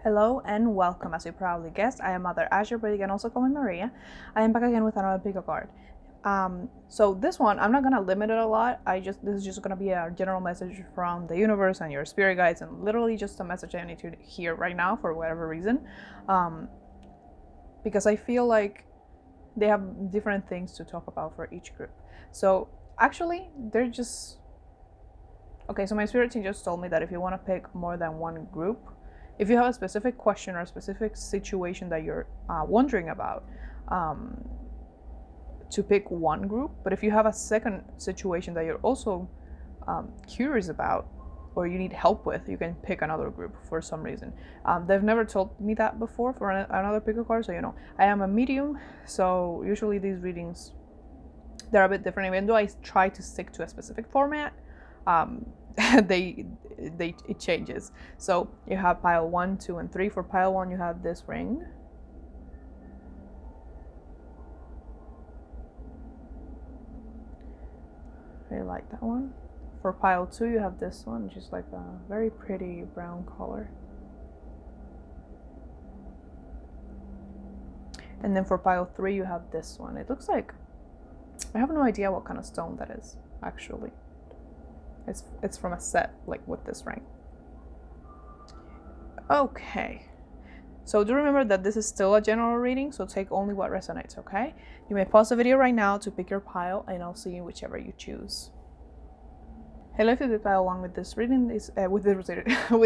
Hello and welcome. As you probably guessed, I am MotherAzure, but you can also call me Maria. I am back again with another pick a card. So this one, I'm not gonna limit it a lot. This is just gonna be a general message from the universe and your spirit guides, and literally just a message I need to hear right now for whatever reason, because I feel like they have different things to talk about for each group. So actually, they're just okay. So my spirit team just told me that if you want to pick more than one group, if you have a specific question or a specific situation that you're wondering about, to pick one group. But if you have a second situation that you're also curious about or you need help with, you can pick another group for some reason. They've never told me that before for another pick a card, so I am a medium, so usually these readings, they're a bit different. Even though I try to stick to a specific format, it changes. So you have pile 1, 2, and 3. For pile 1, you have this ring. I really like that one. For pile 2, you have this one, which is like a very pretty brown color. And then for pile 3, you have this one. It looks like, I have no idea what kind of stone that is, actually. It's from a set, like with this ring. Okay. So do remember that this is still a general reading, so take only what resonates, okay? You may pause the video right now to pick your pile, and I'll see you whichever you choose. Hello, if you did pile 1 with this reading, with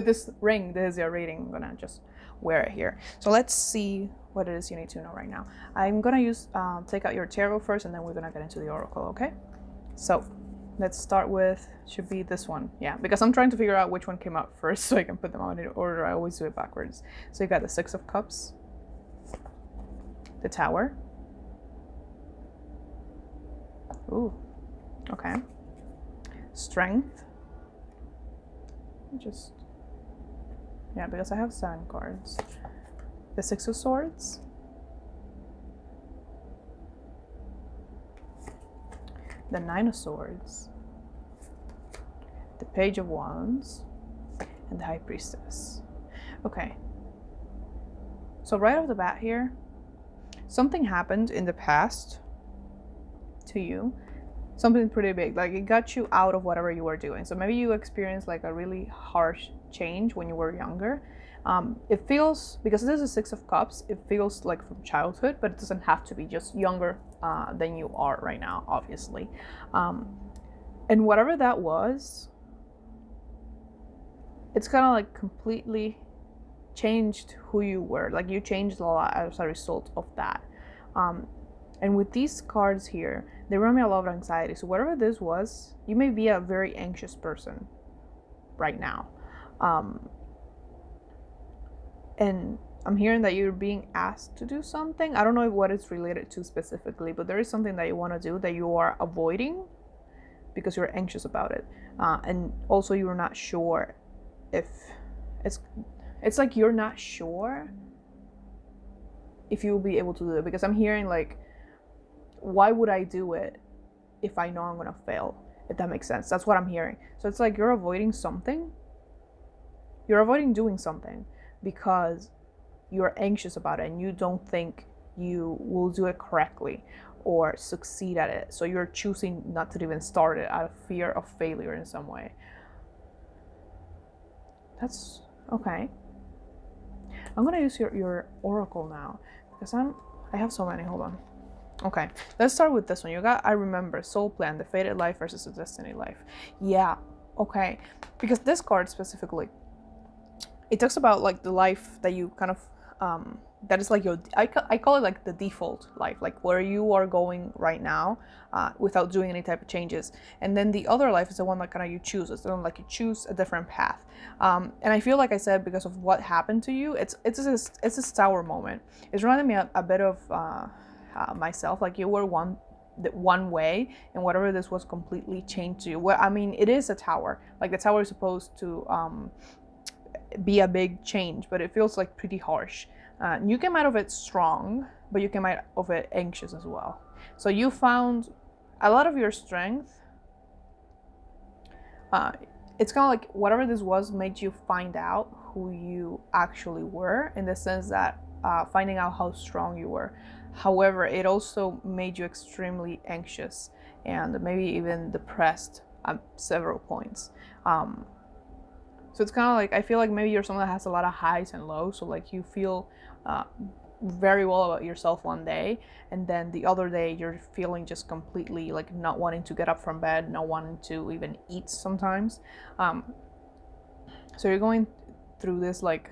this ring, this is your reading. I'm gonna just wear it here. So let's see what it is you need to know right now. I'm gonna take out your tarot first, and then we're gonna get into the oracle, okay? So let's start with, should be this one. Yeah, because I'm trying to figure out which one came out first so I can put them out in order. I always do it backwards. So you got the 6 of Cups, the Tower. Ooh, okay. Strength. Because I have 7 cards. The 6 of Swords. The 9 of Swords, the Page of Wands, and the High Priestess. Okay. So right off the bat here, something happened in the past to you. Something pretty big. Like, it got you out of whatever you were doing. So maybe you experienced like a really harsh change when you were younger. It feels, because this is 6 of Cups, it feels like from childhood, but it doesn't have to be, just younger than you are right now, obviously. And whatever that was, it's kind of like completely changed who you were. Like, you changed a lot as a result of that. And with these cards here, they remind me a lot of anxiety. So whatever this was, you may be a very anxious person right now. And I'm hearing that you're being asked to do something. I don't know what it's related to specifically, but there is something that you want to do that you are avoiding because you're anxious about it. And also you're not sure if it's like you're not sure if you'll be able to do it, because I'm hearing like, why would I do it if I know I'm gonna fail? If that makes sense. That's what I'm hearing. So it's like you're avoiding something. You're avoiding doing something because you're anxious about it and you don't think you will do it correctly or succeed at it. So you're choosing not to even start it out of fear of failure in some way. That's okay. I'm gonna use your oracle now because I have so many. Hold on. Okay, let's start with this one. You got, I remember, soul plan, the fated life versus the destiny life. Yeah, okay. Because this card specifically, it talks about like the life that you kind of, that is like your, I call it like the default life, like where you are going right now without doing any type of changes. And then the other life is the one that kind of you choose. It's the one like you choose a different path. And I feel like I said, because of what happened to you, it's a tower moment. It's reminding me a bit of myself. Like, you were one way, and whatever this was completely changed to you. Well, I mean, it is a tower. Like, the tower is supposed to be a big change, but it feels like pretty harsh. You came out of it strong, but you came out of it anxious as well. So you found a lot of your strength. It's kind of like whatever this was made you find out who you actually were, in the sense that finding out how strong you were. However, it also made you extremely anxious and maybe even depressed at several points. So it's kind of like, I feel like maybe you're someone that has a lot of highs and lows. So like you feel very well about yourself one day, and then the other day you're feeling just completely like not wanting to get up from bed, not wanting to even eat sometimes. So you're going through this, like,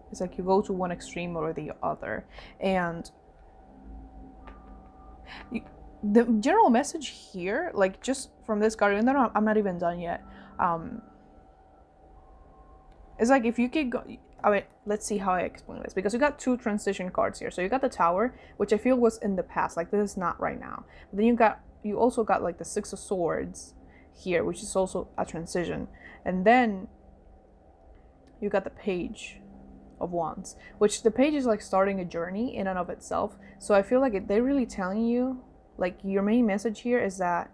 it's like you go to one extreme or the other. And the general message here, like just from this card, even though I'm not even done yet, it's like if you keep going, I mean, let's see how I explain this, because you got two transition cards here. So you got the Tower, which I feel was in the past, like this is not right now. But then you also got like the Six of Swords here, which is also a transition. And then you got the Page of Wands, which the Page is like starting a journey in and of itself. So I feel like they're really telling you, like, your main message here is that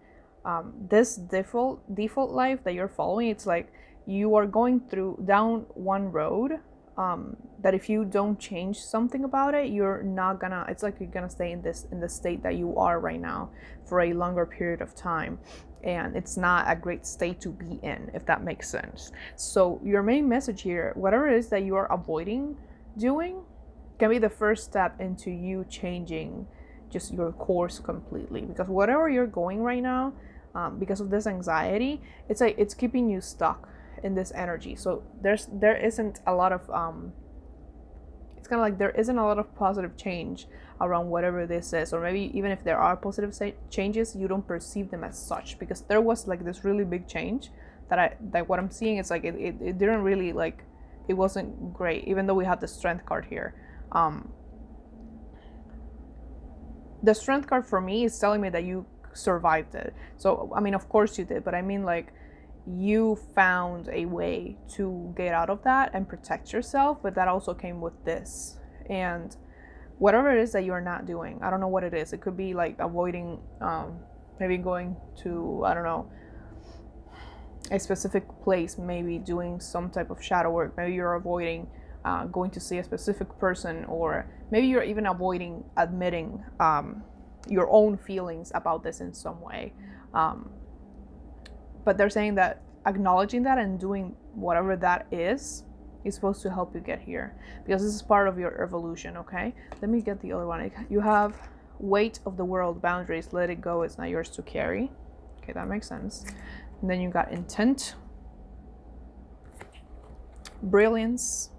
this default life that you're following, it's like you are going down one road that if you don't change something about it, you're not gonna, it's like you're gonna stay in the state that you are right now for a longer period of time. And it's not a great state to be in, if that makes sense. So your main message here, whatever it is that you are avoiding doing, can be the first step into you changing just your course completely. Because whatever you're going right now, because of this anxiety, it's like it's keeping you stuck in this energy. So there isn't a lot of it's kind of like there isn't a lot of positive change around whatever this is, or maybe even if there are positive changes, you don't perceive them as such, because there was like this really big change that what I'm seeing is like it didn't really, like, it wasn't great, even though we have the Strength card here. The Strength card for me is telling me that you survived it. So I mean, of course you did, but I mean, like, you found a way to get out of that and protect yourself, but that also came with this. And whatever it is that you're not doing, I don't know what it is. It could be like avoiding, maybe going to, I don't know, a specific place, maybe doing some type of shadow work. Maybe you're avoiding going to see a specific person, or maybe you're even avoiding admitting your own feelings about this in some way. But they're saying that acknowledging that and doing whatever that is supposed to help you get here, because this is part of your evolution. Okay, let me get the other one. You have Weight of the World, Boundaries, Let It Go, It's Not Yours to Carry. Okay, that makes sense. And then you got Intent, Brilliance,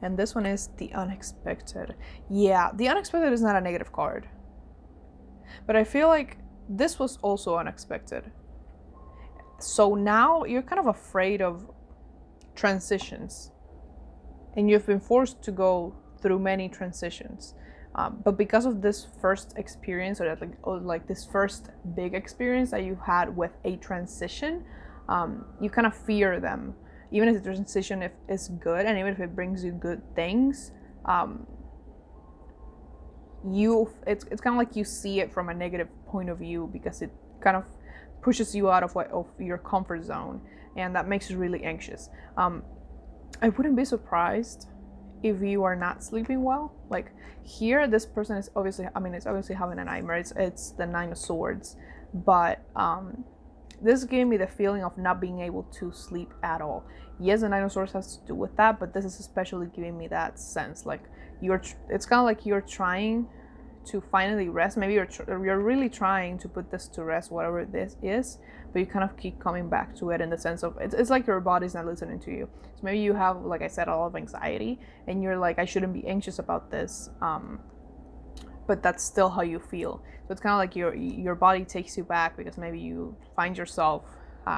and this one is The Unexpected. Yeah, The Unexpected is not a negative card, but I feel like this was also unexpected. So now you're kind of afraid of transitions, and you've been forced to go through many transitions. But because of this first experience, or like this first big experience that you had with a transition, you kind of fear them. Even if the transition is good, and even if it brings you good things, it's kind of like you see it from a negative point of view, because it kind of pushes you out of your comfort zone, and that makes you really anxious. I wouldn't be surprised if you are not sleeping well. Like here, this person is obviously, I mean, it's obviously having a nightmare. It's the Nine of Swords, but this gave me the feeling of not being able to sleep at all. Yes, the Nine of Swords has to do with that, but this is especially giving me that sense. Like it's kind of like you're trying to finally rest. Maybe you're really trying to put this to rest, whatever this is, but you kind of keep coming back to it, in the sense of it's like your body's not listening to you. So maybe you have, like I said, a lot of anxiety, and you're like, I shouldn't be anxious about this, but that's still how you feel. So it's kind of like your body takes you back, because maybe you find yourself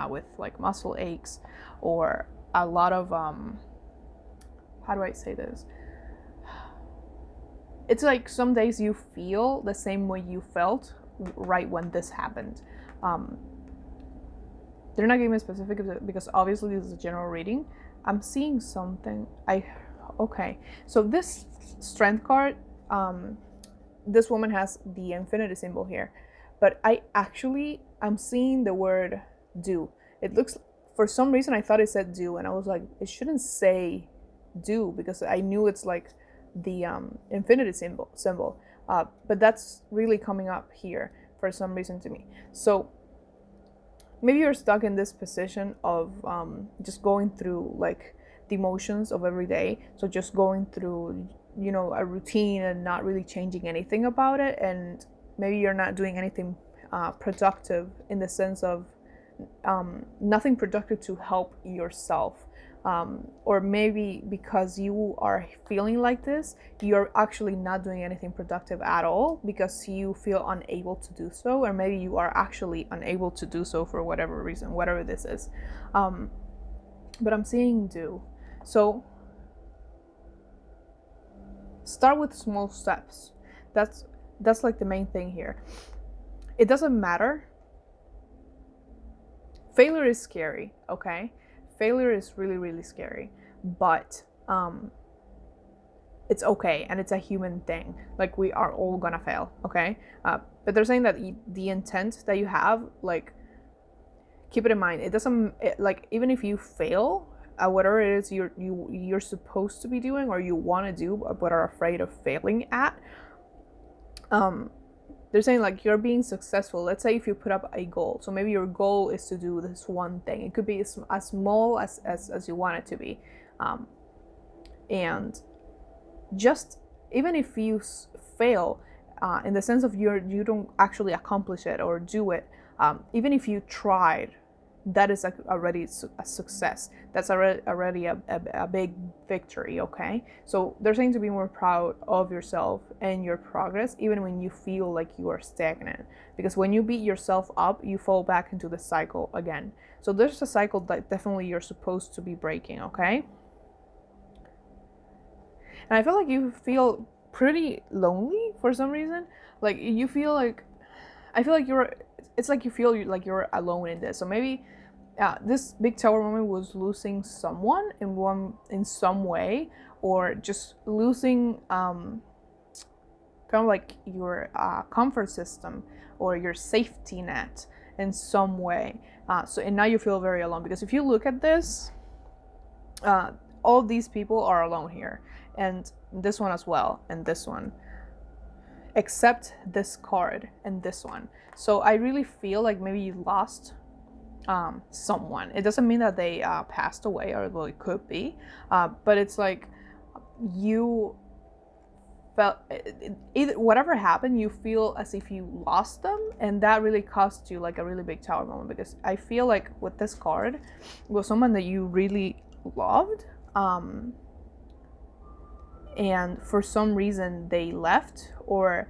with like muscle aches, or a lot of how do I say this? It's like some days you feel the same way you felt right when this happened. They're not giving me specific, because obviously this is a general reading. I'm seeing something. Okay. So this Strength card, this woman has the infinity symbol here, but I'm seeing the word do. It looks for some reason I thought it said do, and I was like, it shouldn't say do, because I knew it's like the infinity symbol. But that's really coming up here for some reason to me. So maybe you're stuck in this position of just going through like the emotions of every day. So just going through, you know, a routine and not really changing anything about it. And maybe you're not doing anything productive, in the sense of nothing productive to help yourself. Or maybe because you are feeling like this, you're actually not doing anything productive at all because you feel unable to do so, or maybe you are actually unable to do so for whatever reason, whatever this is. But I'm seeing do. So start with small steps. That's like the main thing here. It doesn't matter. Failure is scary, okay? Failure is really, really scary, but it's okay, and it's a human thing. Like, we are all gonna fail, okay? But they're saying that the intent that you have, like, keep it in mind. It doesn't, like, even if you fail at whatever it is you're supposed to be doing, or you want to do but are afraid of failing at, they're saying like you're being successful. Let's say if you put up a goal, so maybe your goal is to do this one thing. It could be as small as you want it to be, and just even if you fail, in the sense of you don't actually accomplish it or do it, even if you tried, that is already a success. That's already a big victory, okay? So they're saying to be more proud of yourself and your progress, even when you feel like you are stagnant. Because when you beat yourself up, you fall back into the cycle again. So there's a cycle that definitely you're supposed to be breaking, okay? And I feel like you feel pretty lonely for some reason. Like, you feel like, I feel like it's like you feel like you're alone in this. So maybe this big tower woman was losing someone in some way, or just losing kind of like your comfort system or your safety net in some way. And now you feel very alone, because if you look at this, all these people are alone here, and this one as well, and this one, except this card and this one. So I really feel like maybe you lost someone. It doesn't mean that they passed away, although it could be, but it's like you felt either whatever happened, you feel as if you lost them, and that really cost you like a really big tower moment. Because I feel like with this card, it was someone that you really loved, and for some reason they left, or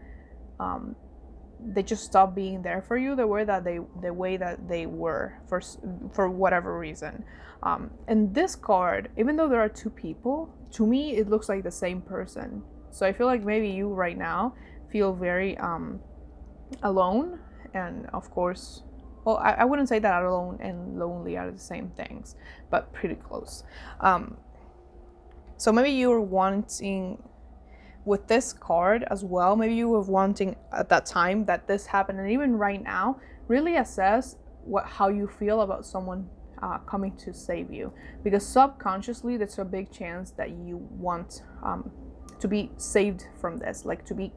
they just stopped being there for you the way that they were for whatever reason. And this card, even though there are two people, to me it looks like the same person. So I feel like maybe you right now feel very alone, and of course, well, I wouldn't say that alone and lonely are the same things, but pretty close. So maybe you're wanting, with this card as well, maybe you were wanting at that time that this happened, and even right now, really assess how you feel about someone coming to save you, because subconsciously there's a big chance that you want to be saved from this, like to be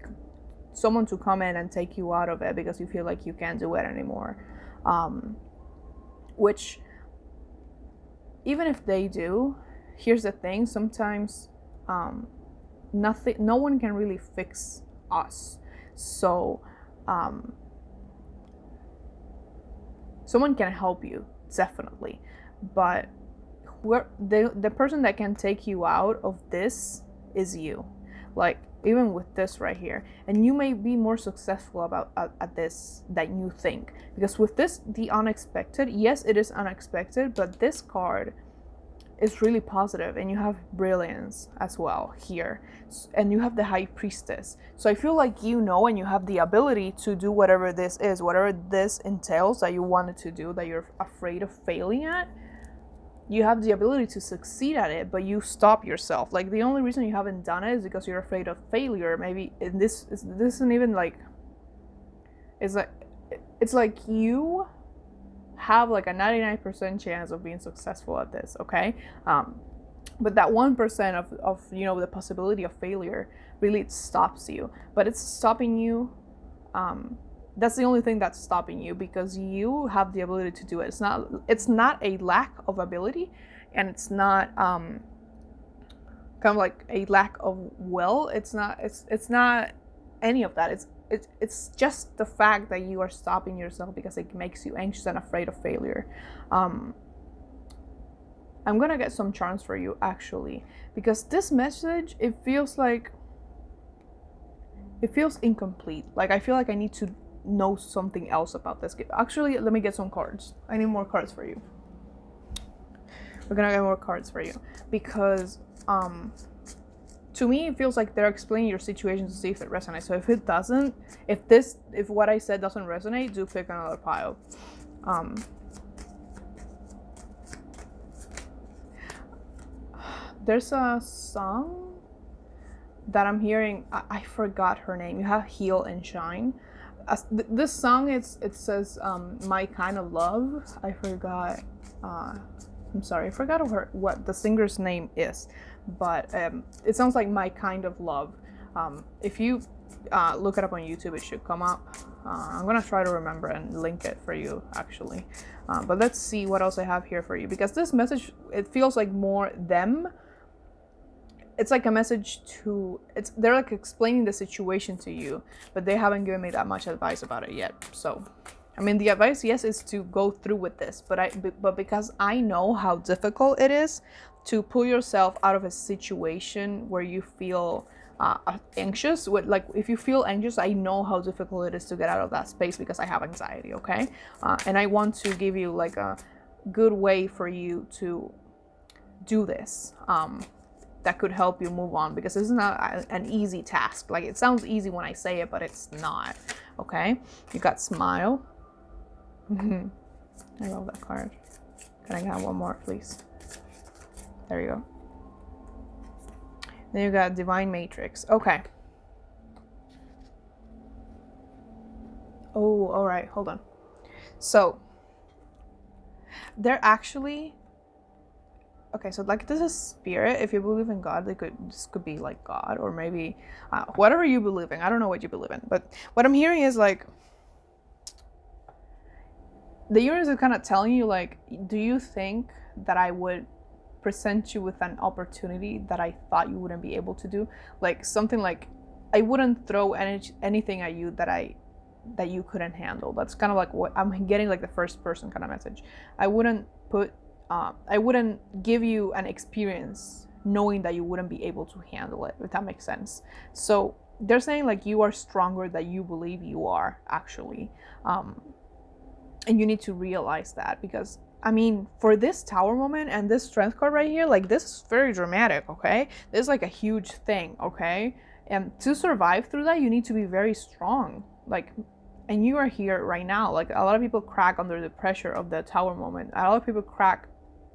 someone to come in and take you out of it because you feel like you can't do it anymore, which even if they do, here's the thing, sometimes no one can really fix us. So someone can help you, definitely, but the person that can take you out of this is you. Like, even with this right here, and you may be more successful at this than you think, because with this, the unexpected, yes, it is unexpected, but this card is really positive, and you have brilliance as well here, and you have the High Priestess. So I feel like and you have the ability to do whatever this is, whatever this entails that you wanted to do, that you're afraid of failing at. You have the ability to succeed at it, but you stop yourself. Like, the only reason you haven't done it is because you're afraid of failure. Maybe this isn't even like, it's like you have like a 99% chance of being successful at this, okay? But that 1% of you know, the possibility of failure really stops you. But it's stopping you, that's the only thing that's stopping you, because you have the ability to do it. It's not a lack of ability, and it's not kind of like a lack of will. It's not any of that. It's just the fact that you are stopping yourself because it makes you anxious and afraid of failure. I'm gonna get some charms for you, actually, because this message, it feels incomplete. Like, I feel like I need to know something else about this. Actually, let me get some cards. I need more cards for you. We're gonna get more cards for you, because to me it feels like they're explaining your situation to see if it resonates. So if it doesn't, if what I said doesn't resonate, do pick another pile. There's a song that I'm hearing. I forgot her name. You have Heal and Shine. This song, it says My Kind of Love. I forgot. I'm sorry, I forgot what the singer's name is, but it sounds like My Kind of Love. If you look it up on YouTube, it should come up. I'm gonna try to remember and link it for you, actually. But let's see what else I have here for you, because this message, it feels like more them. It's like a message to, they're like explaining the situation to you, but they haven't given me that much advice about it yet. So, I mean, the advice, yes, is to go through with this, but because I know how difficult it is to pull yourself out of a situation where you feel anxious. Like, if you feel anxious, I know how difficult it is to get out of that space, because I have anxiety, okay? And I want to give you like a good way for you to do this. That could help you move on, because this is not an easy task. Like, it sounds easy when I say it, but it's not, okay? You got Smile. I love that card. Can I have one more, please? There you go. Then you got Divine Matrix. Okay. Oh, all right, hold on. So, they're actually... Okay, so like, this is spirit. If you believe in God, this could be like God, or maybe whatever you believe in. I don't know what you believe in, but what I'm hearing is like, the universe is kind of telling you, like, do you think that I would present you with an opportunity that I thought you wouldn't be able to do? Like, something like, I wouldn't throw anything at you that you couldn't handle. That's kind of like what I'm getting, like the first person kind of message. I wouldn't give you an experience knowing that you wouldn't be able to handle it, if that makes sense. So they're saying like, you are stronger than you believe you are, actually. And you need to realize that, because I mean, for this Tower moment and this Strength card right here, like, this is very dramatic, okay? This is like a huge thing, okay? And to survive through that, you need to be very strong. Like, and you are here right now. Like, a lot of people crack under the pressure of the Tower moment. A lot of people crack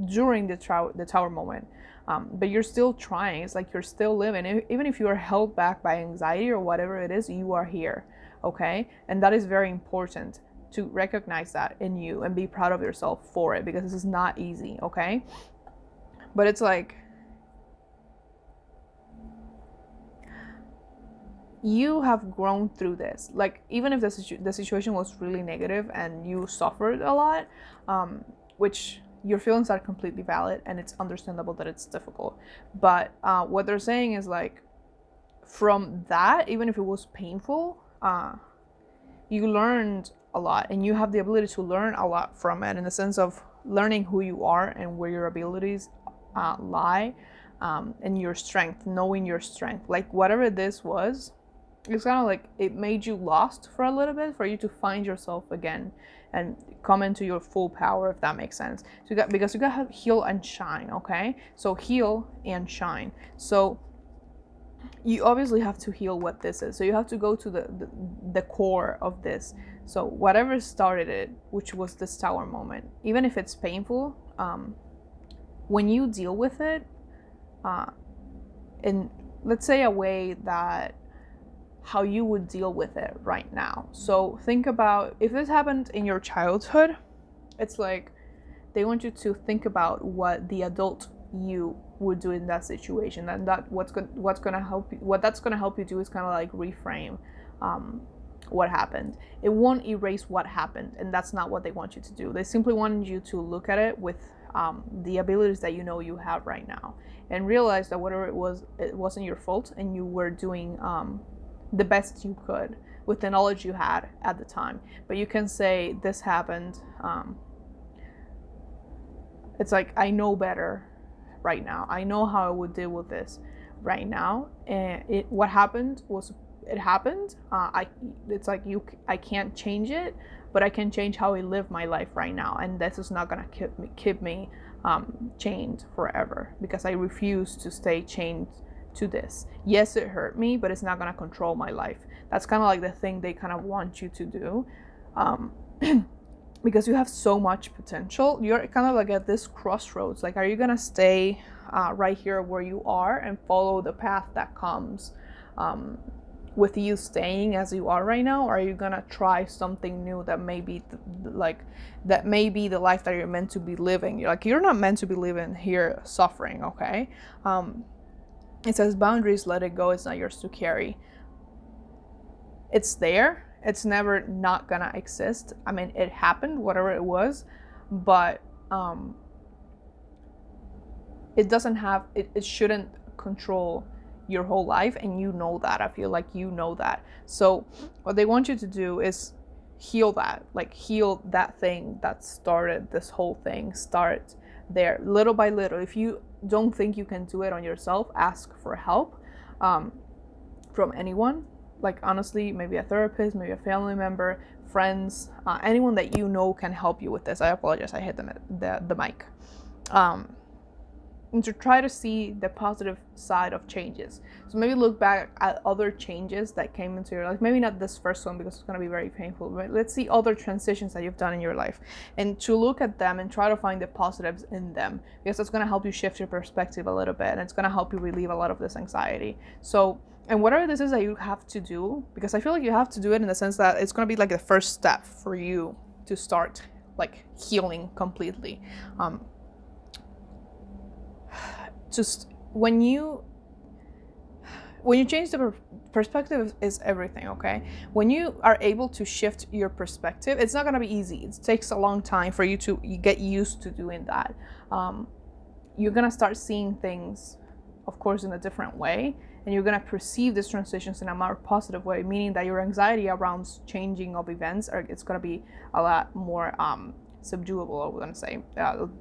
during the Tower moment. But you're still trying. It's like you're still living. Even if you are held back by anxiety or whatever it is, you are here, okay? And that is very important, to recognize that in you and be proud of yourself for it, because this is not easy, okay? But it's like, you have grown through this. Like, even if the situation was really negative and you suffered a lot, which your feelings are completely valid, and it's understandable that it's difficult. But what they're saying is like, from that, even if it was painful, you learned a lot, and you have the ability to learn a lot from it, in the sense of learning who you are and where your abilities lie, and your strength, knowing your strength. Like, whatever this was, it's kind of like it made you lost for a little bit, for you to find yourself again and come into your full power, if that makes sense. So because you got heal and shine, okay? So heal and shine. So you obviously have to heal what this is. So you have to go to the core of this. So whatever started it, which was this Tower moment, even if it's painful, when you deal with it, in, let's say, a way that how you would deal with it right now. So think about if this happened in your childhood, it's like they want you to think about what the adult you would do in that situation, and that what's gonna help you. What that's gonna help you do is kind of like reframe what happened. It won't erase what happened, and that's not what they want you to do. They simply want you to look at it with the abilities that you know you have right now, and realize that whatever it wasn't your fault, and you were doing the best you could with the knowledge you had at the time. But you can say, this happened. It's like, I know better right now. I know how I would deal with this right now. And what happened was, it happened. It's like I can't change it, but I can change how I live my life right now. And this is not gonna keep me chained forever, because I refuse to stay chained to this. Yes, it hurt me, but it's not gonna control my life. That's kind of like the thing they kind of want you to do, because you have so much potential. You're kind of like at this crossroads. Like, are you gonna stay right here where you are and follow the path that comes with you staying as you are right now, or are you gonna try something new that may be the life that you're meant to be living? You're not meant to be living here suffering, okay? It says boundaries, let it go, it's not yours to carry. It's there, it's never not gonna exist. I mean, it happened, whatever it was, but it shouldn't control your whole life, and you know that. I feel like you know that. So what they want you to do is heal that, like heal that thing that started this whole thing. Start there, little by little. If you don't think you can do it on yourself, ask for help from anyone. Like, honestly, maybe a therapist, maybe a family member, friends, anyone that you know can help you with this. I apologize, I hit the mic. And to try to see the positive side of changes. So maybe look back at other changes that came into your life. Maybe not this first one, because it's going to be very painful, but let's see other transitions that you've done in your life, and to look at them and try to find the positives in them, because that's going to help you shift your perspective a little bit, and it's going to help you relieve a lot of this anxiety. So, and whatever this is that you have to do, because I feel like you have to do it in the sense that it's going to be like the first step for you to start like healing completely. Just when you change the perspective is everything, okay? When you are able to shift your perspective, it's not going to be easy. It takes a long time for you to get used to doing that. You're going to start seeing things, of course, in a different way, and you're going to perceive these transitions in a more positive way, meaning that your anxiety around changing of events, it's going to be a lot more subduable, I was going to say,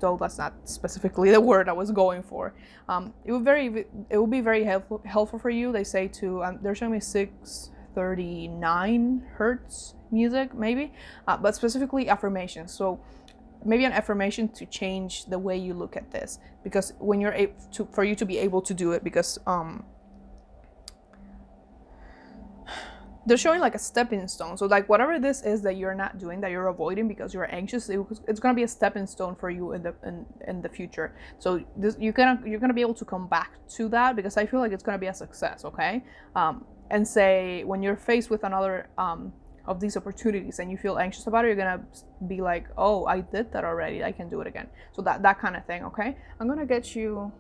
though that's not specifically the word I was going for. It will be very helpful for you. They say they're showing me 639 hertz music, maybe, but specifically affirmations. So maybe an affirmation to change the way you look at this, because when you're for you to be able to do it, because they're showing like a stepping stone. So like whatever this is that you're not doing, that you're avoiding because you're anxious, it's gonna be a stepping stone for you in the future. So you're gonna be able to come back to that, because I feel like it's gonna be a success, okay? And say when you're faced with another of these opportunities and you feel anxious about it, you're gonna be like, oh, I did that already, I can do it again. So that kind of thing, okay? I'm gonna get you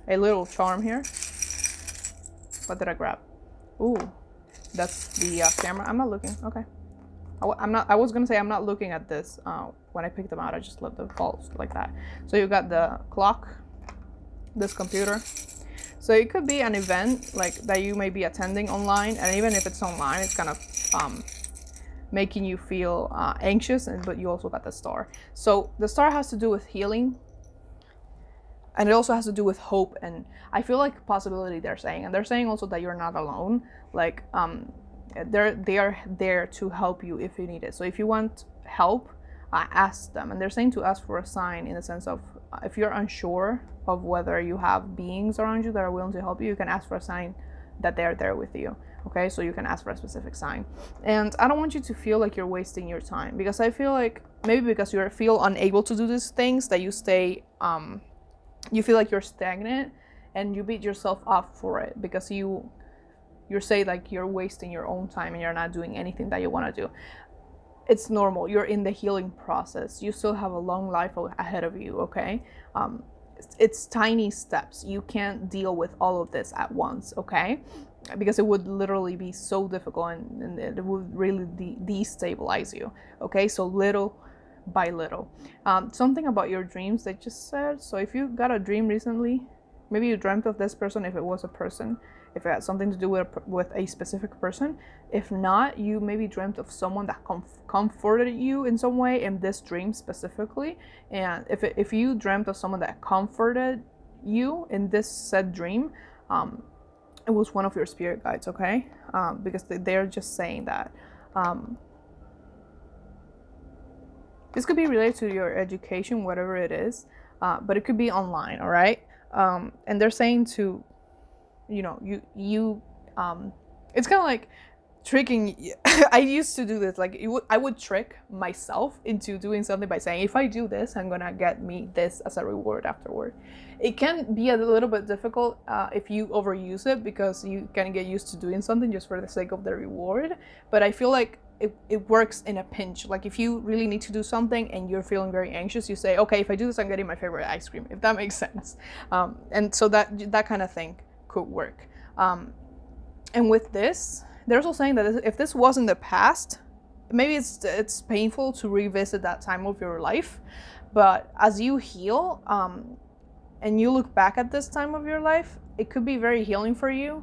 a little charm here. What did I grab? Ooh. That's the camera. I'm not looking. Okay. I was gonna say I'm not looking at this when I picked them out. I just left them false like that. So you got the clock, this computer. So it could be an event like that you may be attending online, and even if it's online, it's kind of making you feel anxious. But you also got the star. So the star has to do with healing. And it also has to do with hope, and I feel like possibility they're saying. And they're saying also that you're not alone. Like, they are there to help you if you need it. So if you want help, ask them. And they're saying to ask for a sign, in the sense of, if you're unsure of whether you have beings around you that are willing to help you, you can ask for a sign that they're there with you. Okay, so you can ask for a specific sign. And I don't want you to feel like you're wasting your time, because I feel like maybe because you feel unable to do these things, that you stay you feel like you're stagnant, and you beat yourself up for it, because you say like you're wasting your own time and you're not doing anything that you want to do. it's normal. You're in the healing process. You still have a long life ahead of you, okay? It's tiny steps. You can't deal with all of this at once, okay? Because it would literally be so difficult, and it would really destabilize you, okay? So little by little. Something about your dreams they just said. So if you got a dream recently, maybe you dreamt of this person, if it was a person, if it had something to do with a specific person. If not, you maybe dreamt of someone that comforted you in some way in this dream specifically. And if you dreamt of someone that comforted you in this said dream, it was one of your spirit guides, okay? Because they're just saying that. This could be related to your education, whatever it is, but it could be online, all right? And they're saying to, you know, it's kind of like tricking. I used to do this, like I would trick myself into doing something by saying, if I do this, I'm gonna get me this as a reward afterward. It can be a little bit difficult if you overuse it, because you can get used to doing something just for the sake of the reward. But I feel like it works in a pinch. Like if you really need to do something and you're feeling very anxious, you say, okay, if I do this, I'm getting my favorite ice cream, if that makes sense. And so that kind of thing could work. And with this, they're also saying that if this was in the past, maybe it's painful to revisit that time of your life, but as you heal and you look back at this time of your life, it could be very healing for you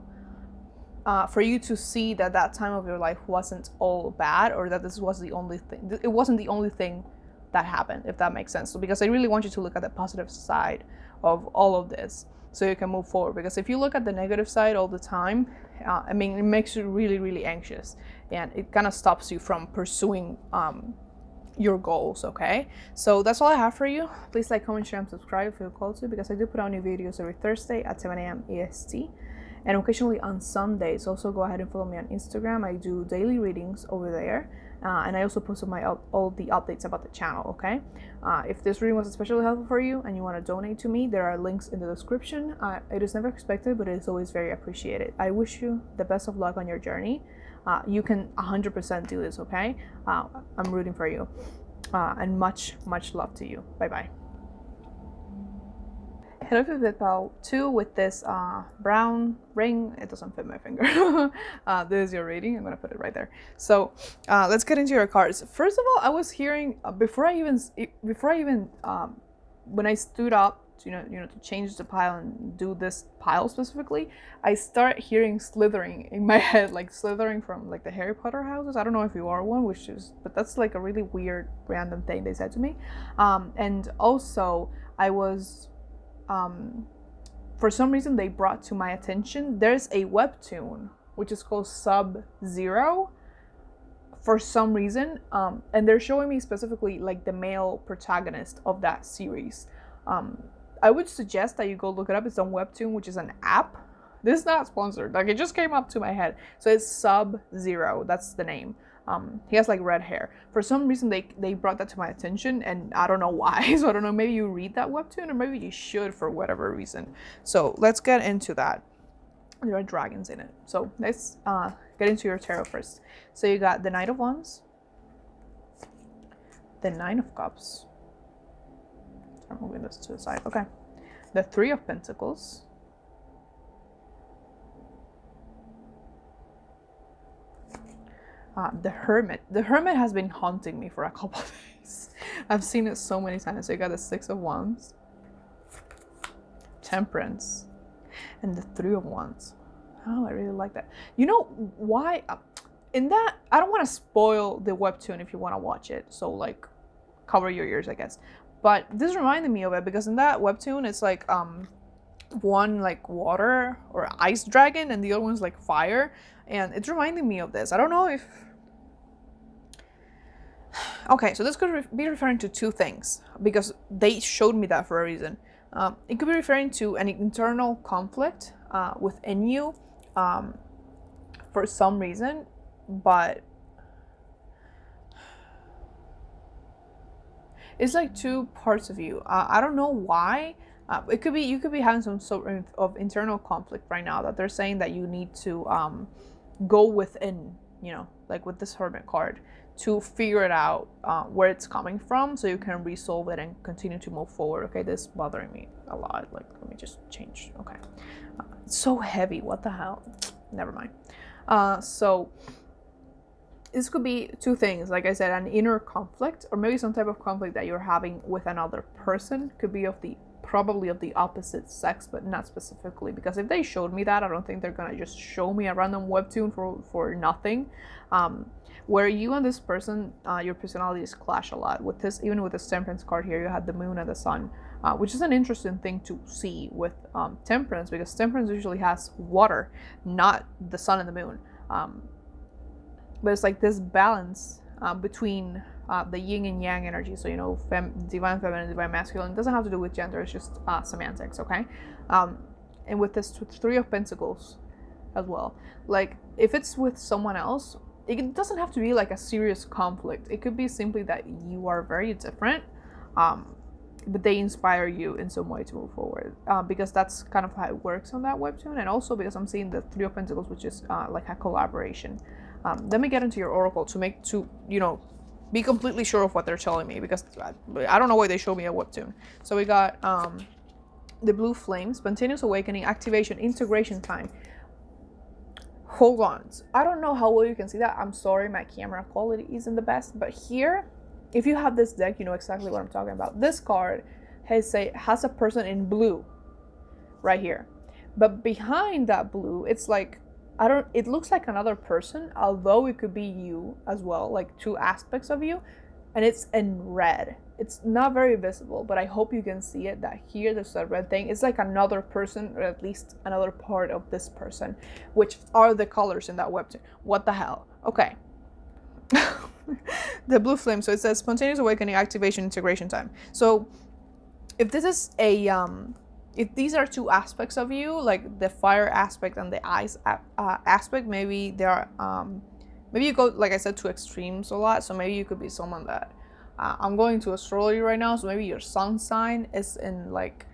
to see that time of your life wasn't all bad, or that this was the only thing. It wasn't the only thing that happened, if that makes sense. So because I really want you to look at the positive side of all of this, so you can move forward. Because if you look at the negative side all the time, I mean, it makes you really, really anxious, and it kind of stops you from pursuing your goals, okay? So that's all I have for you. Please like, comment, share, and subscribe if you're called to, because I do put out new videos every Thursday at 7 a.m. EST. And occasionally on Sundays. Also go ahead and follow me on Instagram. I do daily readings over there. And I also post all the updates about the channel, okay? If this reading was especially helpful for you and you want to donate to me, there are links in the description. It is never expected, but it is always very appreciated. I wish you the best of luck on your journey. You can 100% do this, okay? I'm rooting for you. And much, much love to you. Bye-bye. Hello, Pipitpal 2 with this brown ring. It doesn't fit my finger. This is your reading. I'm gonna put it right there. So let's get into your cards. First of all, I was hearing before I even when I stood up to, to change the pile and do this pile specifically, I start hearing slithering in my head, like slithering from like the Harry Potter houses. I don't know if you are one, but that's like a really weird random thing they said to me. And also I was for some reason they brought to my attention, there's a webtoon which is called Sub-Zero for some reason, and they're showing me specifically like the male protagonist of that series. I would suggest that you go look it up. It's on Webtoon, which is an app. This is not sponsored, like it just came up to my head. So it's Sub-Zero, that's the name. He has like red hair. For some reason they brought that to my attention, and I don't know why. So I don't know, maybe you read that webtoon, or maybe you should for whatever reason. So let's get into that. There are dragons in it. So let's get into your tarot first. So you got the Knight of Wands, the Nine of Cups. I'm moving this to the side. Okay. The Three of Pentacles, the Hermit. The Hermit has been haunting me for a couple of days. I've seen it so many times. So you got the Six of Wands, Temperance, and the Three of Wands. Oh, I really like that. You know why? In that, I don't want to spoil the webtoon if you want to watch it. So like, cover your ears, I guess. But this reminded me of it because in that webtoon, it's like one like water or ice dragon, and the other one's like fire, and it's reminding me of this. I don't know if. Okay, so this could be referring to two things because they showed me that for a reason. It could be referring to an internal conflict within you for some reason, but it's like two parts of you. I don't know why. It could be you could be having some sort of internal conflict right now that they're saying that you need to go within, like with this Hermit card. to figure it out, where it's coming from, so you can resolve it and continue to move forward. Okay, this is bothering me a lot. Like, let me just change. Okay, it's so heavy. What the hell? Never mind. So this could be two things. Like I said, an inner conflict, or maybe some type of conflict that you're having with another person. Could be probably of the opposite sex, but not specifically, because if they showed me that, I don't think they're gonna just show me a random webtoon for nothing. Where you and this person, your personalities clash a lot. With this, even with this Temperance card here, you had the moon and the sun, which is an interesting thing to see with Temperance, because Temperance usually has water, not the sun and the moon. But it's like this balance between the yin and yang energy. So, you know, divine feminine, divine masculine. It doesn't have to do with gender. It's just semantics, okay? And with this Three of Pentacles as well. Like, if it's with someone else, it doesn't have to be like a serious conflict. It could be simply that you are very different, but they inspire you in some way to move forward, because that's kind of how it works on that webtoon. And also because I'm seeing the Three of Pentacles, which is like a collaboration. Let me get into your oracle to you know, be completely sure of what they're telling me, because I don't know why they showed me a webtoon. So we got the Blue Flame, Spontaneous Awakening, Activation, Integration Time. Hold on. I don't know how well you can see that. I'm sorry, my camera quality isn't the best. But here, if you have this deck, you know exactly what I'm talking about. This card has a person in blue right here. But behind that blue, it's like, it looks like another person, although it could be you as well, like two aspects of you, and it's in red. It's not very visible, but I hope you can see it, that here there's a red thing. It's like another person, or at least another part of this person, which are the colors in that webtoon. What the hell? Okay. The Blue Flame, so it says Spontaneous Awakening, Activation, Integration Time. So if this is if these are two aspects of you, like the fire aspect and the ice aspect, maybe there are, maybe you go, like I said, to extremes a lot. So maybe you could be someone that, I'm going to astrology right now, so maybe your sun sign is in, like,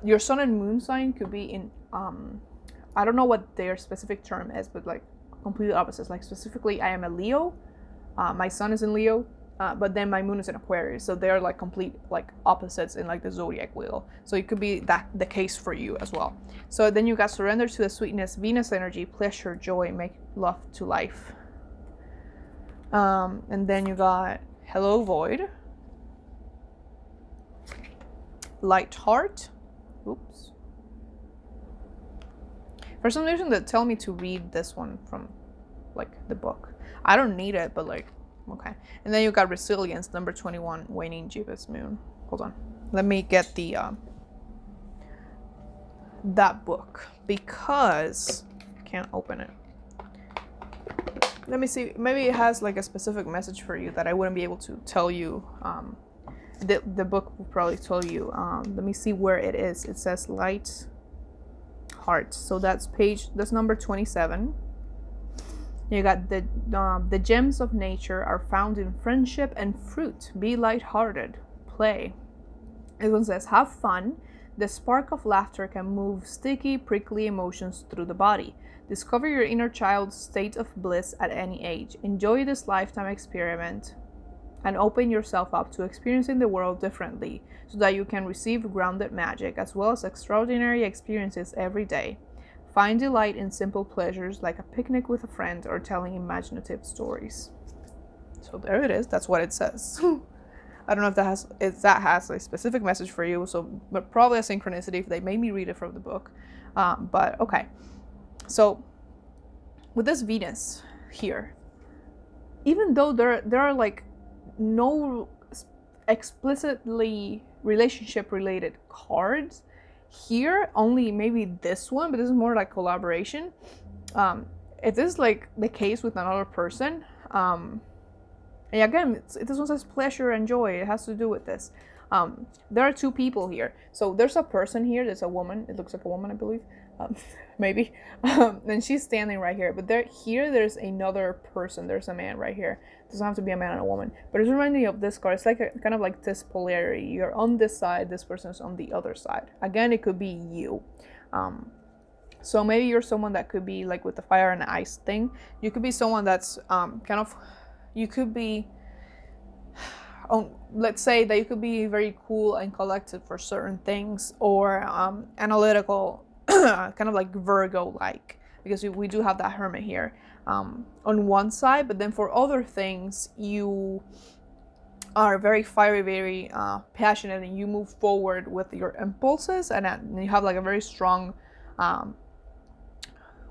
your sun and moon sign could be in, I don't know what their specific term is, but like completely opposites. Like specifically, I am a Leo, my sun is in Leo, but then my moon is in Aquarius, so they're like complete like opposites in like the zodiac wheel. So it could be that the case for you as well. So then you got Surrender to the Sweetness, Venus energy, Pleasure, Joy, Make Love to Life. And then you got Hello Void, Light Heart. Oops. For some reason they tell me to read this one from like the book. I don't need it, but like, okay. And then you got Resilience, number 21, Waning Gibbous Moon. Hold on. Let me get the that book, because I can't open it. Let me see. Maybe it has like a specific message for you that I wouldn't be able to tell you. The book will probably tell you. Let me see where it is. It says Light Heart. So that's number 27. You got the gems of nature are found in friendship and fruit. Be lighthearted. Play. This one says, have fun. The spark of laughter can move sticky, prickly emotions through the body. Discover your inner child's state of bliss at any age. Enjoy this lifetime experiment and open yourself up to experiencing the world differently so that you can receive grounded magic as well as extraordinary experiences every day. Find delight in simple pleasures like a picnic with a friend or telling imaginative stories. So there it is. That's what it says. I don't know if that has a specific message for you. So, but probably a synchronicity if they made me read it from the book. But okay. So with this Venus here, even though there are like no explicitly relationship related cards here, only maybe this one, but this is more like collaboration. If this is like the case with another person, and again, this one says pleasure and joy. It has to do with this. There are two people here. So there's a person here. There's a woman. It looks like a woman, I believe. Maybe. And she's standing right here. But there's another person. There's a man right here. It doesn't have to be a man and a woman. But it's reminding me of this card. It's like kind of like this polarity. You're on this side. This person's on the other side. Again, it could be you. So maybe you're someone that could be like with the fire and ice thing. You could be someone that's kind of you could be, let's say that you could be very cool and collected for certain things, or analytical, kind of like Virgo like, because we do have that Hermit here on one side, but then for other things you are very fiery, very passionate, and you move forward with your impulses, and you have like a very strong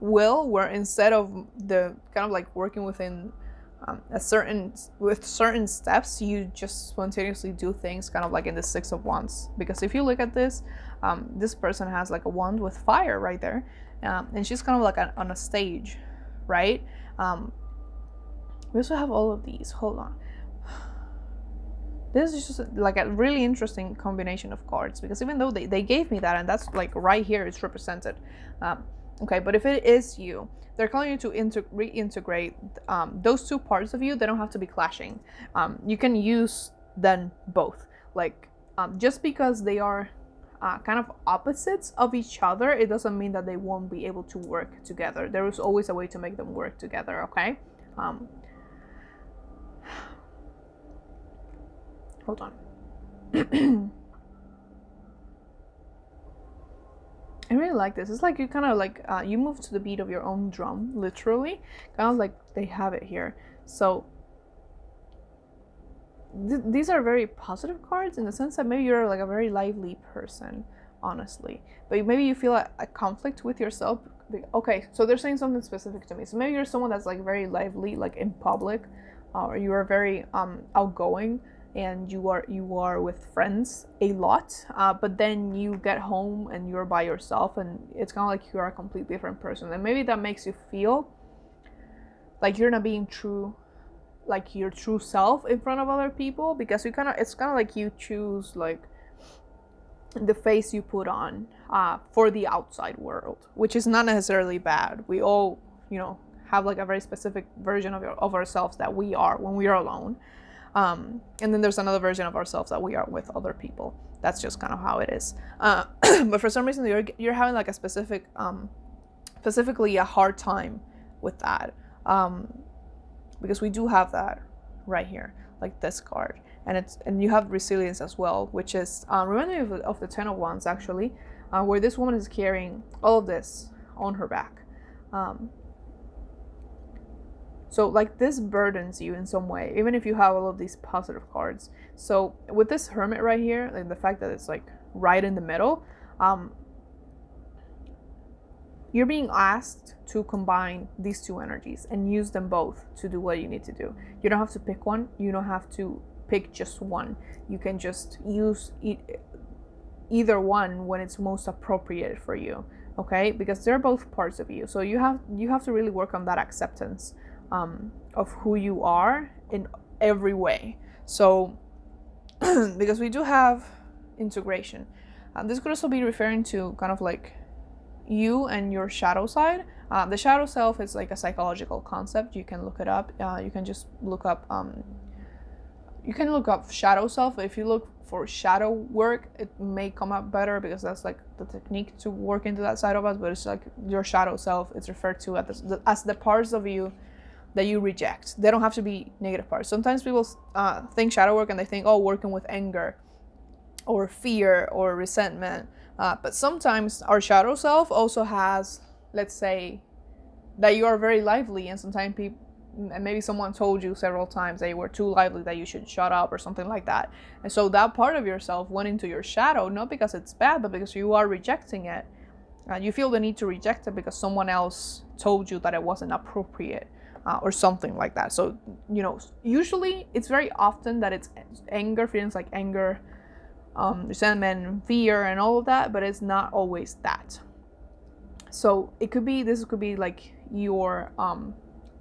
will, where instead of the kind of like working within certain steps, you just spontaneously do things, kind of like in the Six of Wands. Because if you look at this, this person has like a wand with fire right there, and she's kind of like on a stage, right? We also have all of these. Hold on. This is just like a really interesting combination of cards, because even though they gave me that, and that's like right here, it's represented. Okay, but if it is you, they're calling you to reintegrate those two parts of you. They don't have to be clashing. You can use then both. Like, just because they are kind of opposites of each other, it doesn't mean that they won't be able to work together. There is always a way to make them work together, okay? Hold on. I really like this. It's like you kind of like, you move to the beat of your own drum, literally. Kind of like they have it here. So these are very positive cards, in the sense that maybe you're like a very lively person, honestly. But maybe you feel a conflict with yourself. Okay, so they're saying something specific to me. So maybe you're someone that's like very lively, like in public, or you are very outgoing, and you are with friends a lot, but then you get home and you're by yourself, and it's kind of like you're a completely different person, and maybe that makes you feel like you're not being true, like your true self in front of other people, because it's kind of like you choose like the face you put on for the outside world, which is not necessarily bad. We all, have like a very specific version of ourselves that we are when we are alone. And then there's another version of ourselves that we are with other people. That's just kind of how it is. But for some reason, you're having like a specifically a hard time with that, because we do have that right here, like this card, and you have resilience as well, which is remind me of the Ten of Wands, actually, where this woman is carrying all of this on her back. So like this burdens you in some way, even if you have all of these positive cards. So with this Hermit right here, like the fact that it's like right in the middle, you're being asked to combine these two energies and use them both to do what you need to do. You don't have to pick one. You don't have to pick just one. You can just use either one when it's most appropriate for you, okay? Because they're both parts of you. So you have to really work on that acceptance of who you are in every way. So because we do have integration, this could also be referring to kind of like you and your shadow side. The shadow self is like a psychological concept. You can look it up. You can just look up shadow self. If you look for shadow work, it may come up better, because that's like the technique to work into that side of us. But it's like your shadow self. It's referred to as the parts of you that you reject. They don't have to be negative parts. Sometimes people think shadow work and they think, oh, working with anger or fear or resentment. But sometimes our shadow self also has, let's say, that you are very lively, and sometimes and maybe someone told you several times that you were too lively, that you should shut up or something like that. And so that part of yourself went into your shadow, not because it's bad, but because you are rejecting it. You feel the need to reject it because someone else told you that it wasn't appropriate. Or something like that. So, usually it's very often that it's anger, feelings like anger, resentment, fear, and all of that, but it's not always that. So this could be like your,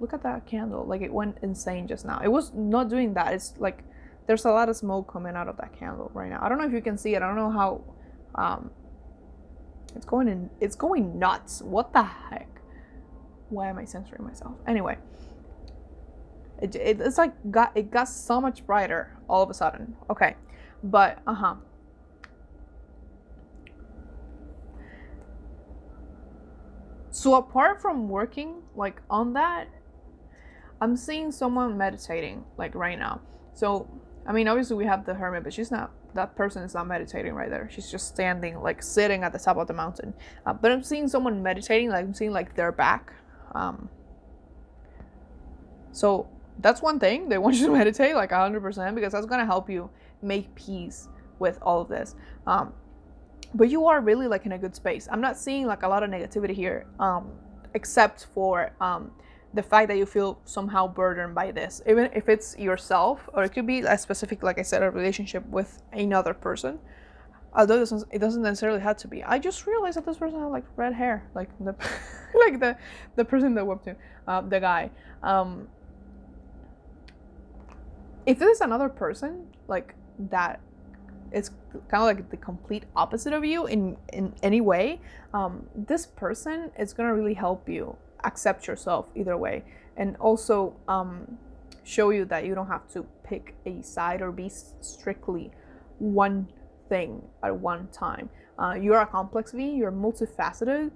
look at that candle, like it went insane just now. It was not doing that. It's like, there's a lot of smoke coming out of that candle right now. I don't know if you can see it. I don't know how, it's going nuts. What the heck? Why am I censoring myself? Anyway, it's like it got so much brighter all of a sudden. Okay, but so apart from working like on that, I'm seeing someone meditating like right now. So I mean, obviously we have the hermit, but she's not. That person is not meditating right there. She's just standing, like sitting at the top of the mountain. But I'm seeing someone meditating. Like I'm seeing like their back. So that's one thing. They want you to meditate like 100% because that's gonna help you make peace with all of this. But you are really like in a good space. I'm not seeing like a lot of negativity here, except for the fact that you feel somehow burdened by this, even if it's yourself, or it could be a specific, like I said, a relationship with another person. Although it doesn't necessarily have to be. I just realized that this person had like red hair, like the like the person that whooped him, the guy. If there's another person like that, it's kind of like the complete opposite of you in any way. This person is gonna really help you accept yourself either way, and also show you that you don't have to pick a side or be strictly one thing at one time. You're a complex being, you're multifaceted.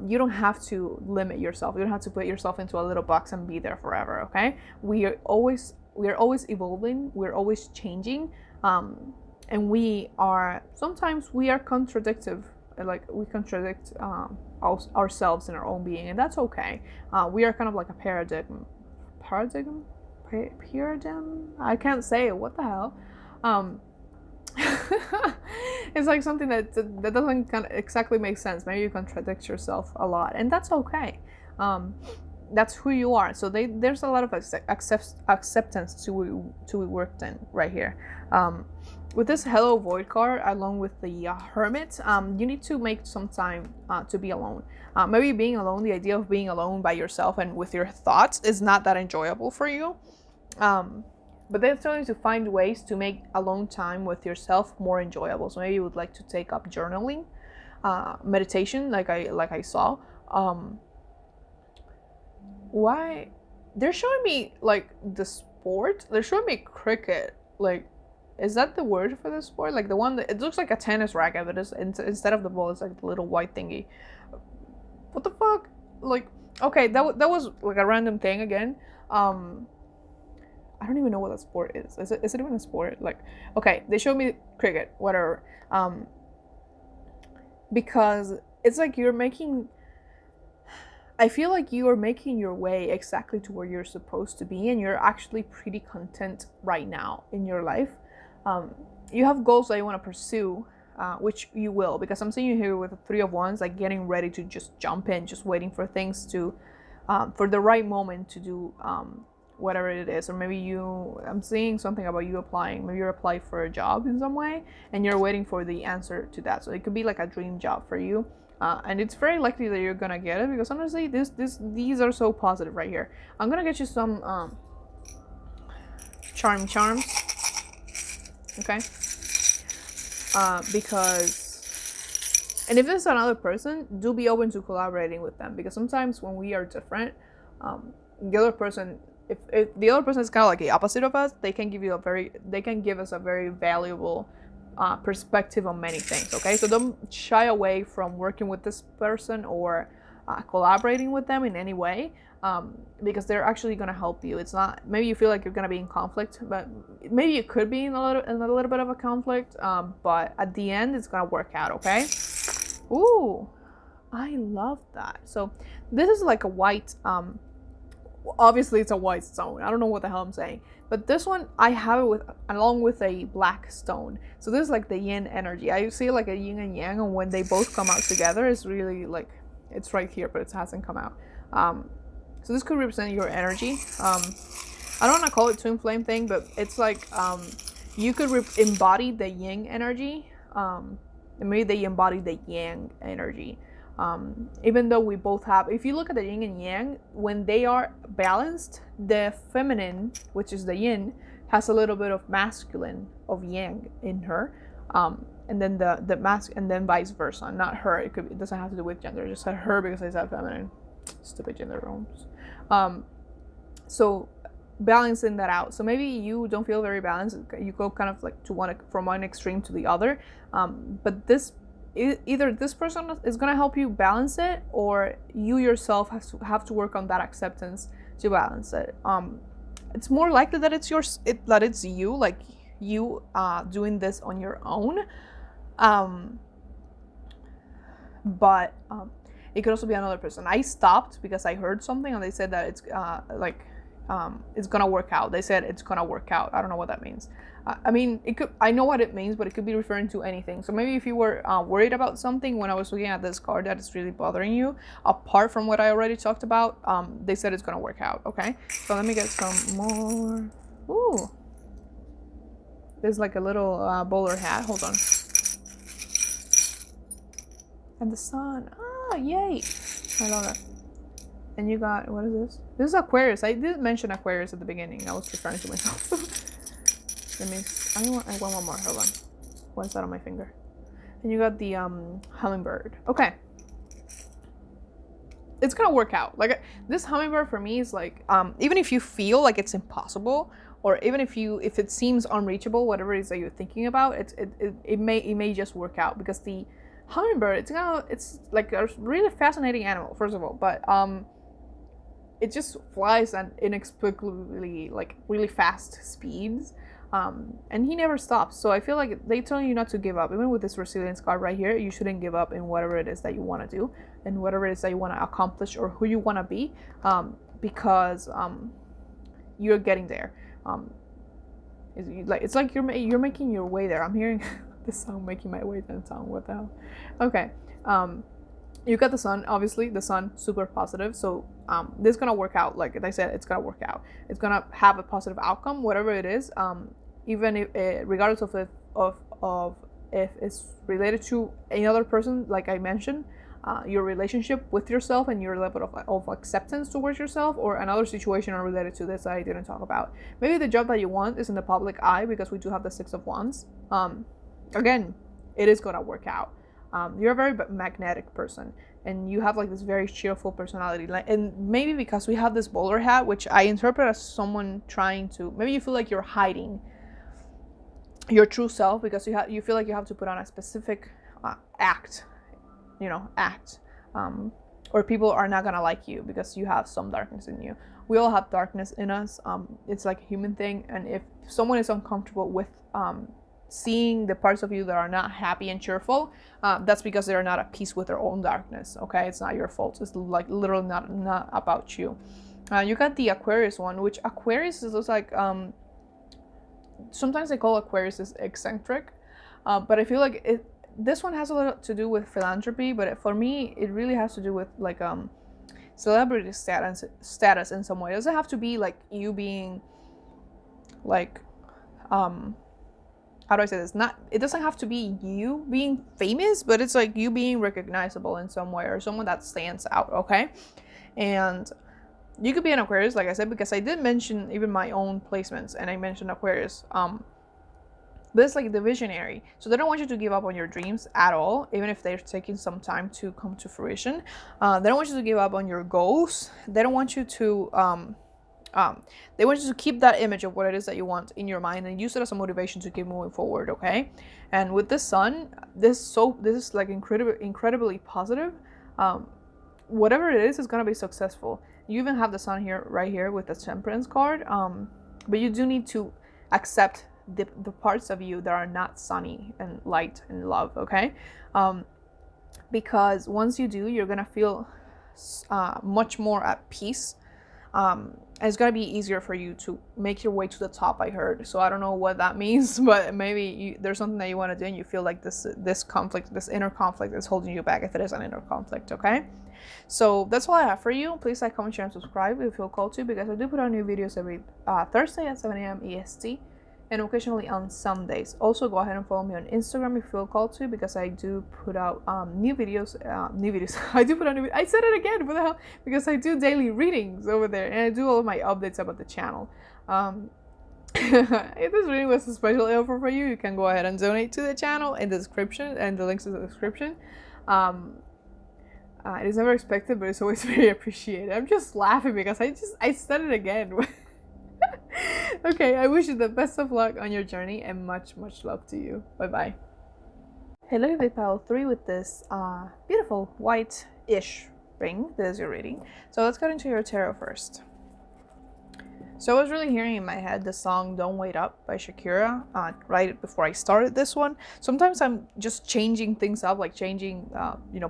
You don't have to limit yourself. You don't have to put yourself into a little box and be there forever, okay? We are always evolving, we're always changing, and sometimes we are contradictive, like we contradict ourselves in our own being, and that's okay. We are kind of like a paradigm. I can't say it. What the hell? It's like something that doesn't kind of exactly make sense. Maybe you contradict yourself a lot, and that's okay. That's who you are. So there's a lot of acceptance to be worked in right here. With this Hello Void card, along with the Hermit, you need to make some time to be alone. Maybe being alone, the idea of being alone by yourself and with your thoughts is not that enjoyable for you. But they're telling you to find ways to make alone time with yourself more enjoyable. So maybe you would like to take up journaling, meditation, like I saw. Why? They're showing me like the sport. They're showing me cricket. Like, is that the word for the sport? Like the one that it looks like a tennis racket, but instead of the ball, it's like the little white thingy. What the fuck? Like, okay, that was like a random thing again. I don't even know what that sport is. Is it even a sport? Like, okay, they showed me cricket, whatever. Because it's like I feel like you are making your way exactly to where you're supposed to be, and you're actually pretty content right now in your life. You have goals that you want to pursue, which you will, because I'm seeing you here with the Three of Wands, like getting ready to just jump in, just waiting for things to, for the right moment to do whatever it is. Or maybe I'm seeing something about you applying. Maybe you're applying for a job in some way, and you're waiting for the answer to that. So it could be like a dream job for you. And it's very likely that you're gonna get it, because honestly, these are so positive right here. I'm gonna get you some charms, okay? Because, and if this is another person, do be open to collaborating with them, because sometimes when we are different, the other person, if the other person is kind of like the opposite of us, they can give us a very valuable perspective on many things, okay? So don't shy away from working with this person or collaborating with them in any way, because they're actually going to help you. It's not, maybe you feel like you're going to be in conflict, but maybe you could be in a little bit of a conflict, but at the end it's going to work out, okay? Ooh, I love that. So this is like a white, obviously it's a white stone. I don't know what the hell I'm saying, but this one I have it along with a black stone. So this is like the yin energy. I see like a yin and yang, and when they both come out together, it's really like, it's right here, but it hasn't come out. So this could represent your energy. I don't want to call it twin flame thing, but it's like you could embody the yin energy, and maybe they embody the yang energy. Even though we both have, if you look at the yin and yang, when they are balanced, the feminine, which is the yin, has a little bit of masculine of yang in her, and then the mask, and then vice versa. Not her. It doesn't have to do with gender. Just said her because I said feminine. Stupid gender roles. So balancing that out. So maybe you don't feel very balanced. You go kind of like from one extreme to the other. But either this person is going to help you balance it, or you yourself have to work on that acceptance to balance it. It's more likely that it's that it's you, like you doing this on your own. But it could also be another person. I stopped because I heard something and they said that it's it's gonna work out. They said it's gonna work out. I don't know what that means. I mean, it could. I know what it means, but it could be referring to anything. So maybe if you were worried about something when I was looking at this card that is really bothering you, apart from what I already talked about, they said it's gonna work out. Okay, so let me get some more. Ooh, there's like a little bowler hat. Hold on. And the sun. Ah, yay! I love it. And you got, what is this? This is Aquarius. I did mention Aquarius at the beginning. I was referring to myself. I want one more. Hold on. One side on my finger. And you got the hummingbird. Okay. It's gonna work out. Like, this hummingbird for me is like, even if you feel like it's impossible, or even if it seems unreachable, whatever it is that you're thinking about, it may just work out, because the hummingbird, it's like a really fascinating animal, first of all, but it just flies at inexplicably, like, really fast speeds, and he never stops. So I feel like they tell you not to give up. Even with this resilience card right here, you shouldn't give up in whatever it is that you want to do and whatever it is that you want to accomplish or who you want to be, because you're getting there. It's like you're making your way there. I'm hearing this song, "Making My Way Downtown." What the hell? Okay. You got the sun, obviously. The sun, super positive. So this is gonna work out. Like I said, it's gonna work out. It's gonna have a positive outcome, whatever it is. Even if, regardless of if it's related to another person, like I mentioned, your relationship with yourself and your level of acceptance towards yourself, or another situation unrelated to this that I didn't talk about. Maybe the job that you want is in the public eye, because we do have the Six of Wands. Again, it is gonna work out. You're a very magnetic person, and you have like this very cheerful personality. And maybe because we have this bowler hat, which I interpret as someone trying to, maybe you feel like you're hiding your true self because you feel like you have to put on a specific act, or people are not gonna like you because you have some darkness in you. We all have darkness in us. It's like a human thing, and if someone is uncomfortable with seeing the parts of you that are not happy and cheerful, that's because they're not at peace with their own darkness. Okay, it's not your fault. It's like literally not about you. You got the Aquarius one, which Aquarius is like, sometimes they call Aquarius is eccentric, but I feel like this one has a lot to do with philanthropy, but for me it really has to do with like celebrity status in some way. It doesn't have to be like you being like how do I say this? It doesn't have to be you being famous, but it's like you being recognizable in some way, or someone that stands out, okay? And you could be an Aquarius, like I said, because I did mention even my own placements, and I mentioned Aquarius. But it's like the visionary. So they don't want you to give up on your dreams at all, even if they're taking some time to come to fruition. They don't want you to give up on your goals. They don't want you to they want you to keep that image of what it is that you want in your mind and use it as a motivation to keep moving forward, okay? And with the sun, this is like incredibly positive. Whatever it is gonna be successful. You even have the sun here, right here, with the Temperance card. But you do need to accept the parts of you that are not sunny and light and love, okay? Because once you do, you're gonna feel much more at peace. And it's gonna be easier for you to make your way to the top, I heard. So I don't know what that means, but maybe there's something that you want to do and you feel like this conflict, this inner conflict is holding you back, if it is an inner conflict, okay? So that's all I have for you. Please like, comment, share, and subscribe if you feel called to, because I do put out new videos every Thursday at 7 a.m. EST, and occasionally on Sundays. Also, go ahead and follow me on Instagram if you feel called to, because I do put out new videos. I do put out I said it again, what the hell? Because I do daily readings over there, and I do all of my updates about the channel. If this reading was a special offer for you, you can go ahead and donate to the channel in the description, and the links in the description. It is never expected, but it's always very appreciated. I'm just laughing because I said it again. Okay, I wish you the best of luck on your journey, and much love to you. Bye bye. Hey, look at the pile 3 with this beautiful white-ish ring. This is your reading. So let's get into your tarot first. So I was really hearing in my head the song Don't Wait Up by Shakira right before I started this one. Sometimes I'm just changing things up, like changing,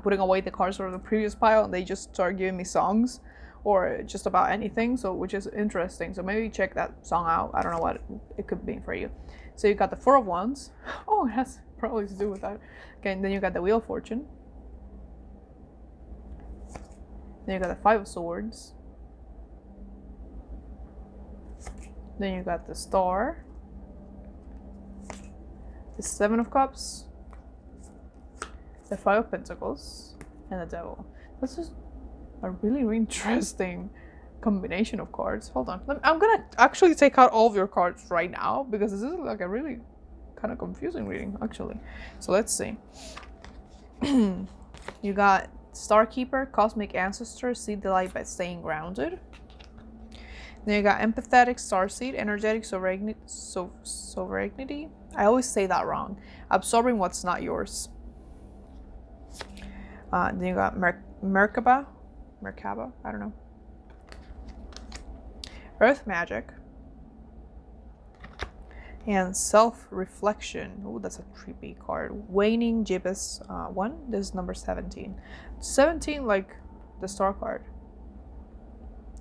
putting away the cards from the previous pile, and they just start giving me songs or just about anything, so which is interesting. So maybe check that song out. I don't know what it could be for you. So you got the Four of Wands. Oh, it has probably to do with that. Okay, and then you got the Wheel of Fortune. Then you got the Five of Swords. Then you got the Star, the Seven of Cups, the Five of Pentacles, and the Devil. This is a really, really interesting combination of cards. Hold on. I'm gonna actually take out all of your cards right now because this is like a really kind of confusing reading, actually. So let's see. You got Starkeeper, Cosmic Ancestor, See the Light by Staying Grounded. Then you got Empathetic, Starseed, Energetic Sovereignty. I always say that wrong. Absorbing what's not yours. Then you got Merkaba, I don't know. Earth Magic. And Self-Reflection. Oh, that's a creepy card. Waning Gibbous 1. This is number 17. 17, like the star card.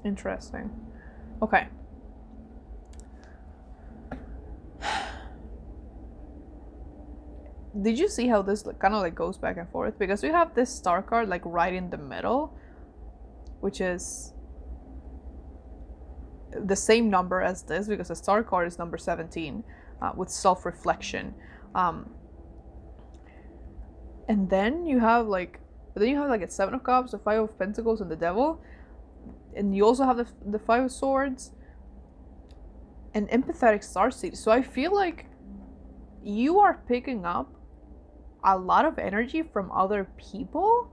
Interesting. Okay. Did you see how this kind of like goes back and forth? Because we have this star card like right in the middle, which is the same number as this, because the star card is number 17 with self-reflection. And then you have like a Seven of Cups, the Five of Pentacles, and the Devil. And you also have the Five of Swords and Empathetic Starseed. So I feel like you are picking up a lot of energy from other people,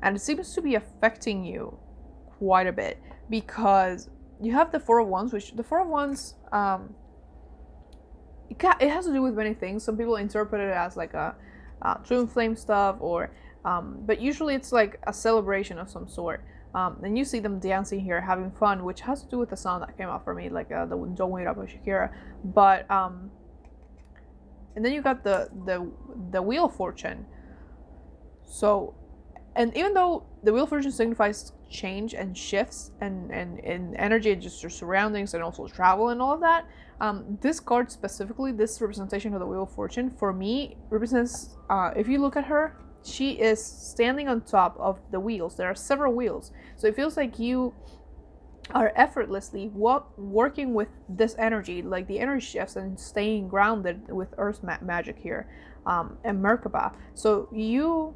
and it seems to be affecting you quite a bit, because you have the Four of Wands, which the Four of Wands, it has to do with many things. Some people interpret it as like a twin flame stuff, or but usually it's like a celebration of some sort. And you see them dancing here, having fun, which has to do with the song that came out for me, like the Don't Wait Up by Shakira. But and then you got the Wheel of Fortune. So, and even though the Wheel of Fortune signifies change and shifts and energy and just your surroundings and also travel and all of that, this card specifically, this representation of the Wheel of Fortune, for me represents, if you look at her, she is standing on top of the wheels. There are several wheels, so it feels like you are effortlessly working with this energy, like the energy shifts, and staying grounded with Earth magic here, and Merkaba. So you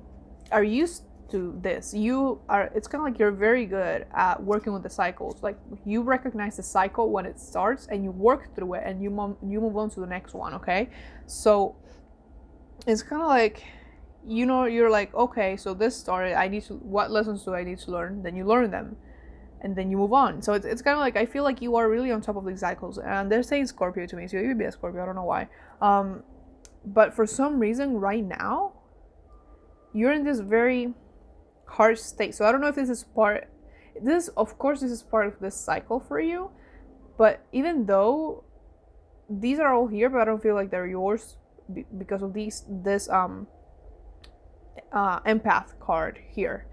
are used to this. It's kind of like you're very good at working with the cycles. Like you recognize the cycle when it starts, and you work through it, and you move on to the next one. Okay, so it's kind of like, you're like, okay, so this started, what lessons do I need to learn? Then you learn them, and then you move on. So it's kind of like, I feel like you are really on top of these cycles, and they're saying Scorpio to me, so you could be a Scorpio, I don't know why. But for some reason right now, you're in this very harsh state. So I don't know if this is part of this cycle for you, but even though these are all here, but I don't feel like they're yours because of this empath card here,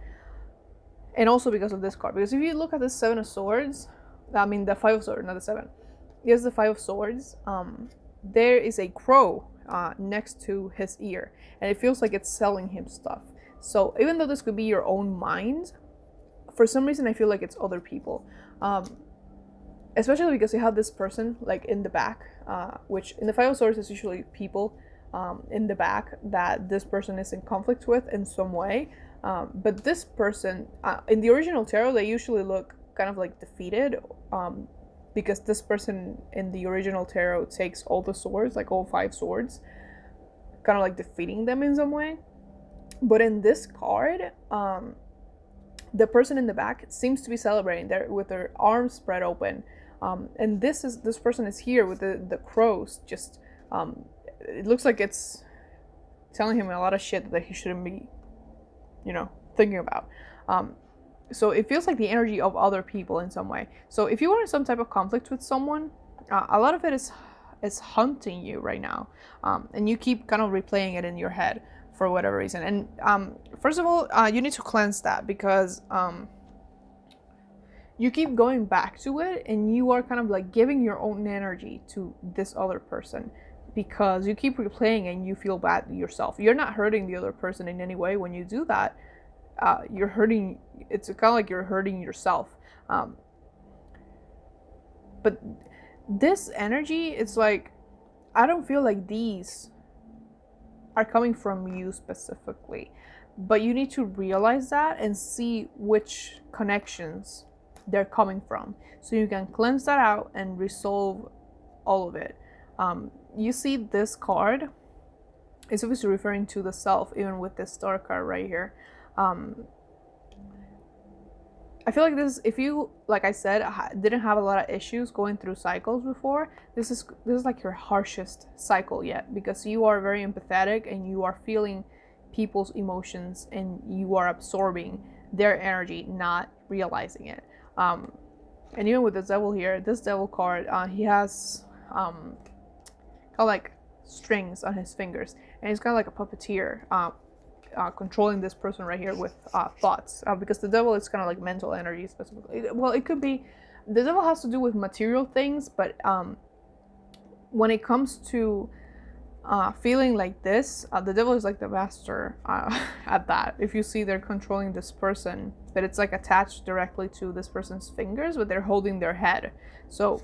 and also because of this card. Because if you look at the Seven of Swords, the Five of Swords, not the Seven, here's the Five of Swords. There is a crow next to his ear, and it feels like it's selling him stuff. So even though this could be your own mind, for some reason I feel like it's other people, especially because you have this person like in the back, which in the Five of Swords is usually people in the back that this person is in conflict with in some way. But this person, in the original tarot, they usually look kind of like defeated, because this person in the original tarot takes all the swords, like all 5 swords, kind of like defeating them in some way. But in this card, the person in the back seems to be celebrating there with their arms spread open, and this person is here with the crows. Just it looks like it's telling him a lot of shit that he shouldn't be, thinking about. So it feels like the energy of other people in some way. So if you are in some type of conflict with someone, a lot of it is haunting you right now, and you keep kind of replaying it in your head for whatever reason. And first of all, you need to cleanse that, because you keep going back to it, and you are kind of like giving your own energy to this other person, because you keep replaying and you feel bad yourself. You're not hurting the other person in any way when you do that. You're hurting, it's kind of like you're hurting yourself. But this energy, it's like, I don't feel like these are coming from you specifically, but you need to realize that and see which connections they're coming from, so you can cleanse that out and resolve all of it. You see this card, it's obviously referring to the self, even with this star card right here. I feel like this, if you, like I said, didn't have a lot of issues going through cycles before, this is like your harshest cycle yet, because you are very empathetic and you are feeling people's emotions and you are absorbing their energy, not realizing it. And even with the devil here, this devil card, he has kind of like strings on his fingers, and he's kind of like a puppeteer, controlling this person right here with thoughts, because the devil is kind of like mental energy specifically. Well, it could be, the devil has to do with material things, but when it comes to feeling like this, the devil is like the master at that. If you see, they're controlling this person, but it's like attached directly to this person's fingers, but they're holding their head. So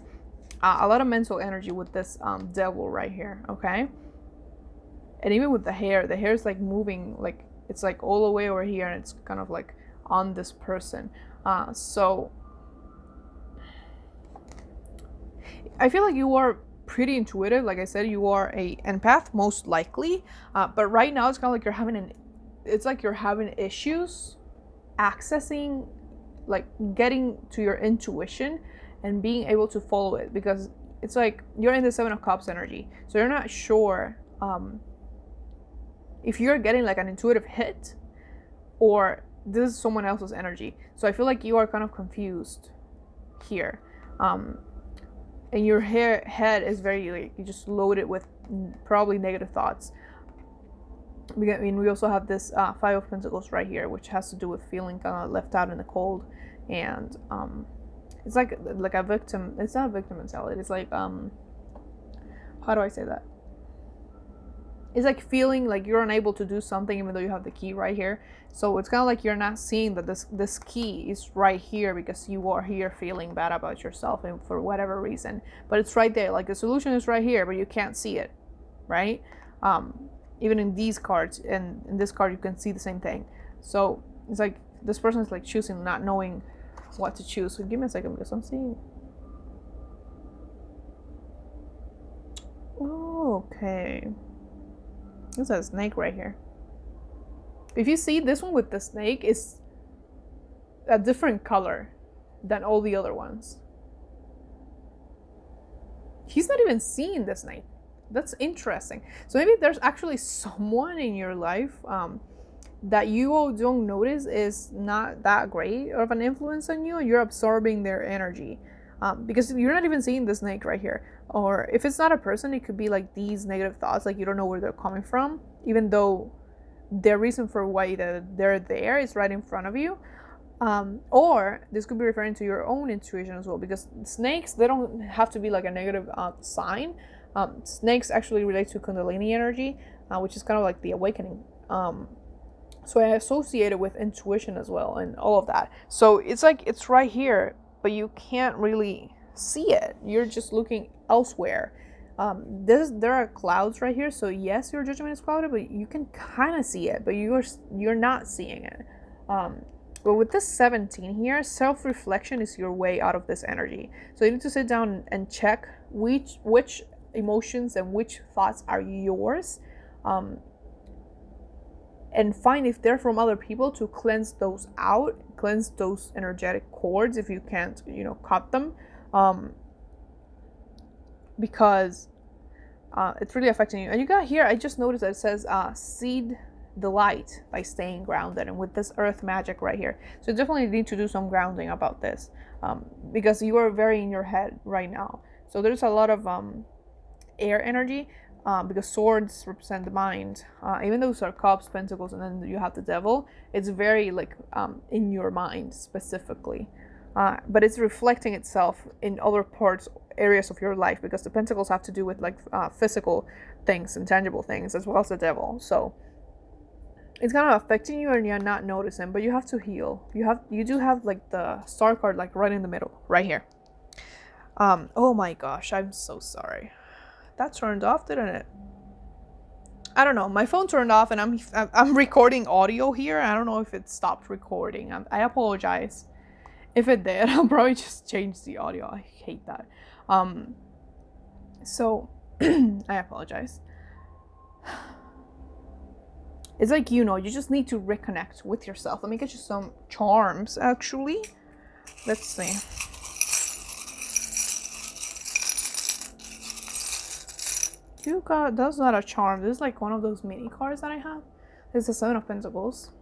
a lot of mental energy with this devil right here, okay? And even with the hair is like moving, like it's like all the way over here, and it's kind of like on this person. So I feel like you are pretty intuitive. Like I said, you are a empath most likely, but right now it's kind of like you're having issues accessing, like getting to your intuition and being able to follow it, because it's like you're in the Seven of Cups energy, so you're not sure if you're getting like an intuitive hit or this is someone else's energy. So I feel like you are kind of confused here, and your head is very, like, you just loaded with probably negative thoughts. I mean, we also have this Five of Pentacles right here, which has to do with feeling kind of left out in the cold, and it's like a victim. It's not a victim mentality. It's like how do I say that? It's like feeling like you're unable to do something even though you have the key right here. So it's kind of like you're not seeing that this key is right here, because you are here feeling bad about yourself and for whatever reason. But it's right there. Like the solution is right here, but you can't see it, right? Even in these cards, and in this card you can see the same thing. So it's like this person is like choosing, not knowing what to choose. So give me a second, because I'm seeing. Okay. There's a snake right here. If you see, this one with the snake is a different color than all the other ones. He's not even seeing the snake. That's interesting. So maybe there's actually someone in your life that you all don't notice is not that great of an influence on you, and you're absorbing their energy. Because you're not even seeing the snake right here. Or if it's not a person, it could be like these negative thoughts, like you don't know where they're coming from, even though the reason for why they're there is right in front of you. Or this could be referring to your own intuition as well, because snakes, they don't have to be like a negative sign. Snakes actually relate to Kundalini energy, which is kind of like the awakening. So I associate it with intuition as well, and all of that. So it's like it's right here, but you can't really see it. You're just looking elsewhere. There are clouds right here, so yes, your judgment is clouded, but you can kind of see it, but you're not seeing it. But with this 17 here, self-reflection is your way out of this energy. So you need to sit down and check which emotions and which thoughts are yours, and find if they're from other people, to cleanse those out, cleanse those energetic cords if you can't, cut them, because it's really affecting you. And you got here, I just noticed that it says the light by staying grounded, and with this earth magic right here. So you definitely need to do some grounding about this, because you are very in your head right now. So there's a lot of air energy, because swords represent the mind. Even those are cups, pentacles, and then you have the devil. It's very like in your mind specifically, but it's reflecting itself in other areas of your life, because the pentacles have to do with like physical things and tangible things, as well as the devil. So it's kind of affecting you and you're not noticing, but you have to heal. You do have like the star card like right in the middle, right here. Oh my gosh, I'm so sorry. That turned off, didn't it? I don't know. My phone turned off, and I'm recording audio here. I don't know if it stopped recording. I apologize if it did. I'll probably just change the audio. I hate that. So I apologize. It's like, you just need to reconnect with yourself. Let me get you some charms, actually. Let's see. That's not a charm. This is like one of those mini cards that I have. This is the Seven of Pentacles.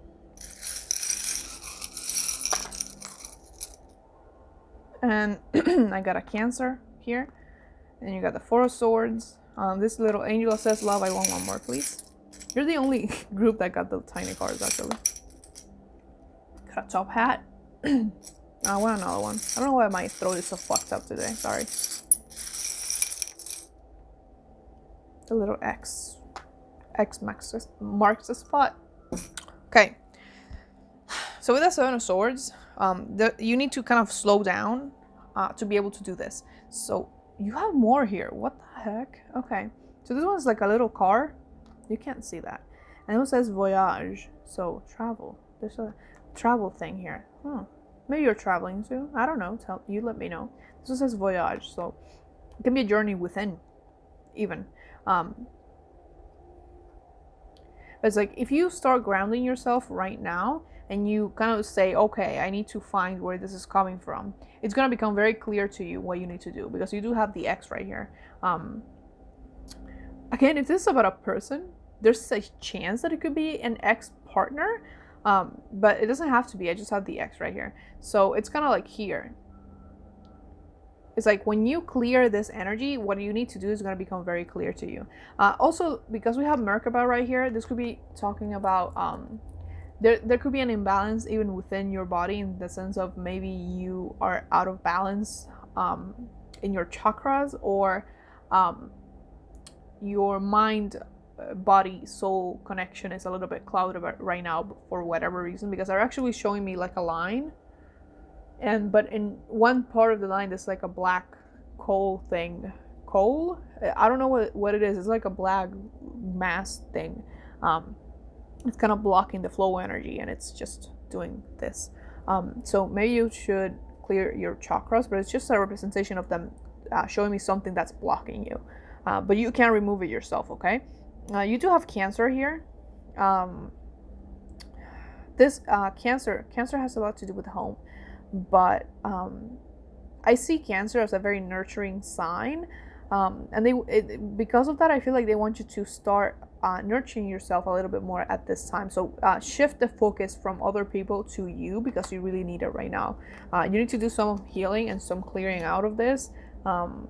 And I got a Cancer here. And you got the Four of Swords. This little angel says, love, I want one more, please. You're the only group that got the tiny cards, actually. Got a top hat. I want another one. I don't know why my throat is so fucked up today. Sorry. The little X marks the spot. Okay. So with the Seven of Swords, you need to kind of slow down to be able to do this. So you have more here. What the heck? Okay. So this one's like a little car. You can't see that. And it says voyage. So travel. There's a travel thing here. Maybe you're traveling too. I don't know. You let me know. This one says voyage. So it can be a journey within even. But it's like, if you start grounding yourself right now and you kind of say, okay, I need to find where this is coming from, it's going to become very clear to you what you need to do, because you do have the X right here. Again, if this is about a person, there's a chance that it could be an ex-partner, but it doesn't have to be. I just have the X right here. So it's kind of like here. It's like when you clear this energy, what you need to do is going to become very clear to you. Also, because we have Merkaba right here, this could be talking about there could be an imbalance even within your body, in the sense of maybe you are out of balance in your chakras, or your mind, body, soul connection is a little bit clouded right now for whatever reason, because they're actually showing me like a line. But in one part of the line, there's like a black coal thing. Coal? I don't know what it is. It's like a black mass thing. It's kind of blocking the flow energy, and it's just doing this. So maybe you should clear your chakras, but it's just a representation of them showing me something that's blocking you. But you can't remove it yourself, okay? You do have Cancer here. This Cancer has a lot to do with home. But I see Cancer as a very nurturing sign, and because of that, I feel like they want you to start nurturing yourself a little bit more at this time. So shift the focus from other people to you, because you really need it right now. You need to do some healing and some clearing out of this, and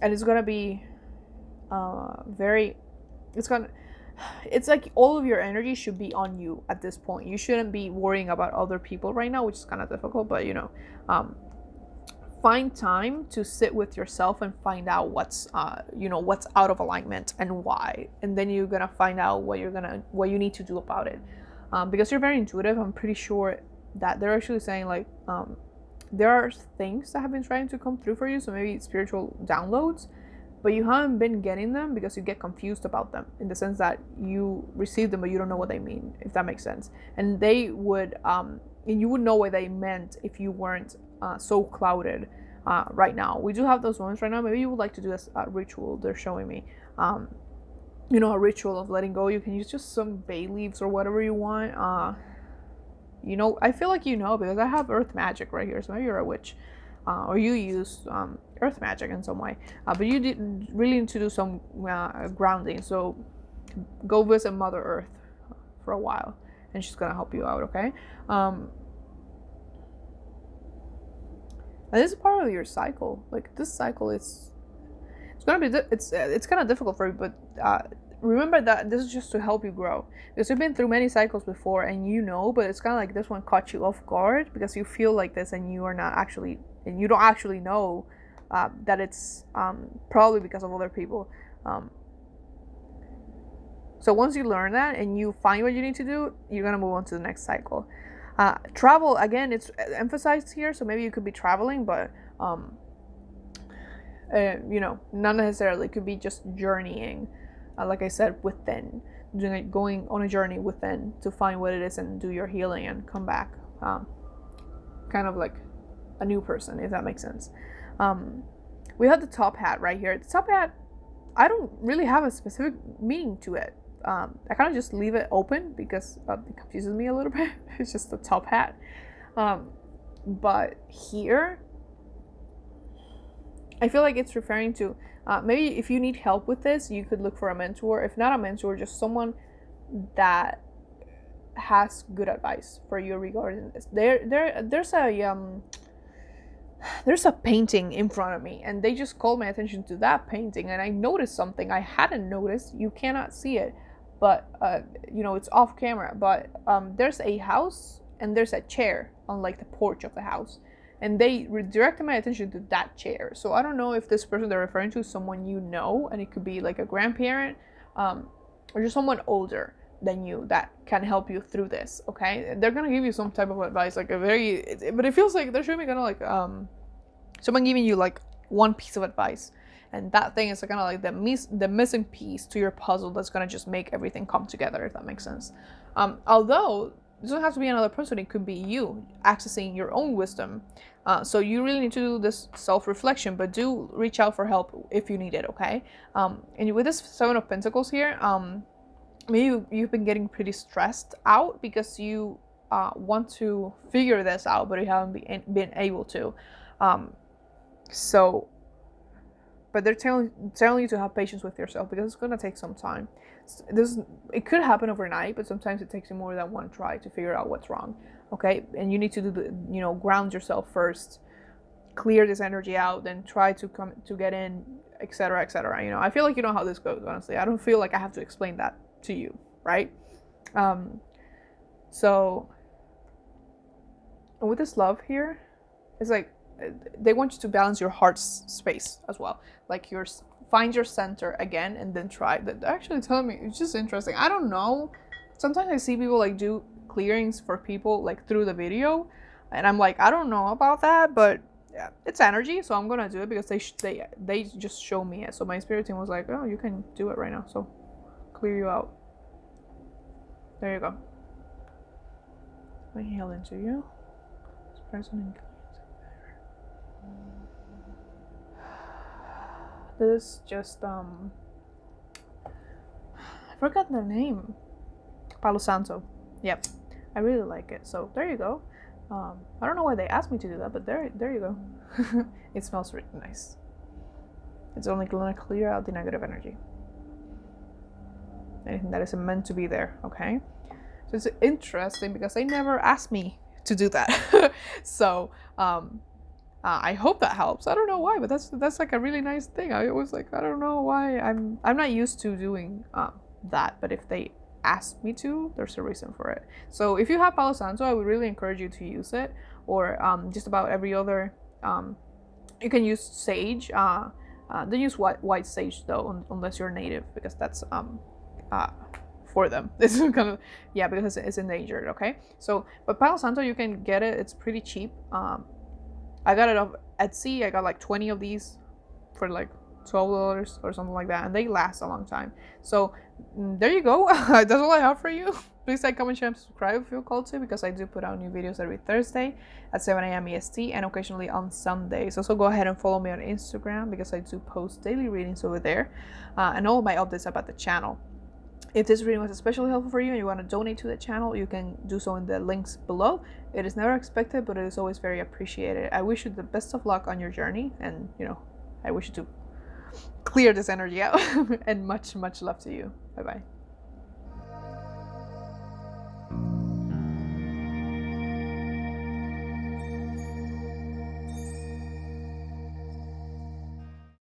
it's gonna be it's like all of your energy should be on you at this point. You shouldn't be worrying about other people right now, which is kind of difficult, but find time to sit with yourself and find out what's out of alignment and why, and then you're gonna find out what you need to do about it, because you're very intuitive. I'm pretty sure that they're actually saying like there are things that have been trying to come through for you, so maybe spiritual downloads, but you haven't been getting them because you get confused about them, in the sense that you receive them but you don't know what they mean, if that makes sense. And they would and you would know what they meant if you weren't so clouded right now. We do have those moments right now. Maybe you would like to do this ritual. They're showing me a ritual of letting go. You can use just some bay leaves or whatever you want. I feel like because I have earth magic right here, so maybe you're a witch, or you use earth magic in some way, but you really need to do some grounding. So go visit Mother Earth for a while, and she's gonna help you out, okay? And this is part of your cycle. Like, this cycle is, it's gonna be, it's kind of difficult for you, but remember that this is just to help you grow, because you've been through many cycles before, and you know, but it's kind of like this one caught you off guard because you feel like this, and you are not actually, and you don't actually know that it's probably because of other people. So once you learn that and you find what you need to do, you're gonna move on to the next cycle. Travel, again, it's emphasized here, so maybe you could be traveling, but you know, not necessarily. It could be just journeying, like I said, within, going on a journey within to find what it is and do your healing and come back, kind of like a new person, if that makes sense. We have the top hat right here. The top hat, I don't really have a specific meaning to it. I kind of just leave it open because it confuses me a little bit. It's just the top hat. But here, I feel like it's referring to, maybe if you need help with this, you could look for a mentor. If not a mentor, just someone that has good advice for you regarding this. There's a painting in front of me, and they just called my attention to that painting, and I noticed something I hadn't noticed. You cannot see it, but you know, it's off camera, but there's a house and there's a chair on like the porch of the house, and they redirected my attention to that chair. So I don't know if this person they're referring to is someone you know, and it could be like a grandparent, or just someone older than you that can help you through this. Okay, they're gonna give you some type of advice, like but it feels like they're showing me kind of like someone giving you like one piece of advice, and that thing is kind of like the missing piece to your puzzle that's gonna just make everything come together, if that makes sense. Although it doesn't have to be another person, it could be you accessing your own wisdom. So you really need to do this self-reflection, but do reach out for help if you need it, okay? And with this Seven of Pentacles here, maybe you've been getting pretty stressed out because you want to figure this out, but you haven't been able to. But they're telling you to have patience with yourself, because it's going to take some time. It could happen overnight, but sometimes it takes you more than one try to figure out what's wrong. Okay, and you need to ground yourself first, clear this energy out, then try to come to get in, etc., etc. You know, I feel like you know how this goes. Honestly, I don't feel like I have to explain that to you, right? So with this love here, it's like they want you to balance your heart's space as well, like find your center again, and then try that. Actually telling me, it's just interesting. I don't know, sometimes I see people like do clearings for people like through the video, and I'm like, I don't know about that, but yeah, it's energy, so I'm gonna do it because they just show me it. So my spirit team was like, oh, you can do it right now, so clear you out. There you go. Let me heal into you. This person this just I forgot the name. Palo Santo. Yep, I really like it. So there you go. I don't know why they asked me to do that, but there you go. It smells really nice. It's only gonna clear out the negative energy, anything that isn't meant to be there. Okay, so it's interesting because they never asked me to do that. So I hope that helps. I don't know why, but that's like a really nice thing. I was like, I don't know why. I'm not used to doing that, but if they asked me to, there's a reason for it. So if you have Palo Santo, I would really encourage you to use it, or just about every other. You can use sage. Don't use white sage though, unless you're native, because that's for them. This is kind of, yeah, because it's endangered. Okay, so but Palo Santo, you can get it. It's pretty cheap. I got it off Etsy. I got like 20 of these for like $12 or something like that, and they last a long time. So there you go. That's all I have for you. Please like, comment, share, and subscribe if you feel called to, because I do put out new videos every Thursday at 7 a.m. EST and occasionally on Sundays. Also, go ahead and follow me on Instagram, because I do post daily readings over there, and all of my updates about the channel. If this reading was especially helpful for you and you want to donate to the channel, you can do so in the links below. It is never expected, but it is always very appreciated. I wish you the best of luck on your journey, and I wish you to clear this energy out. And much love to you. Bye bye.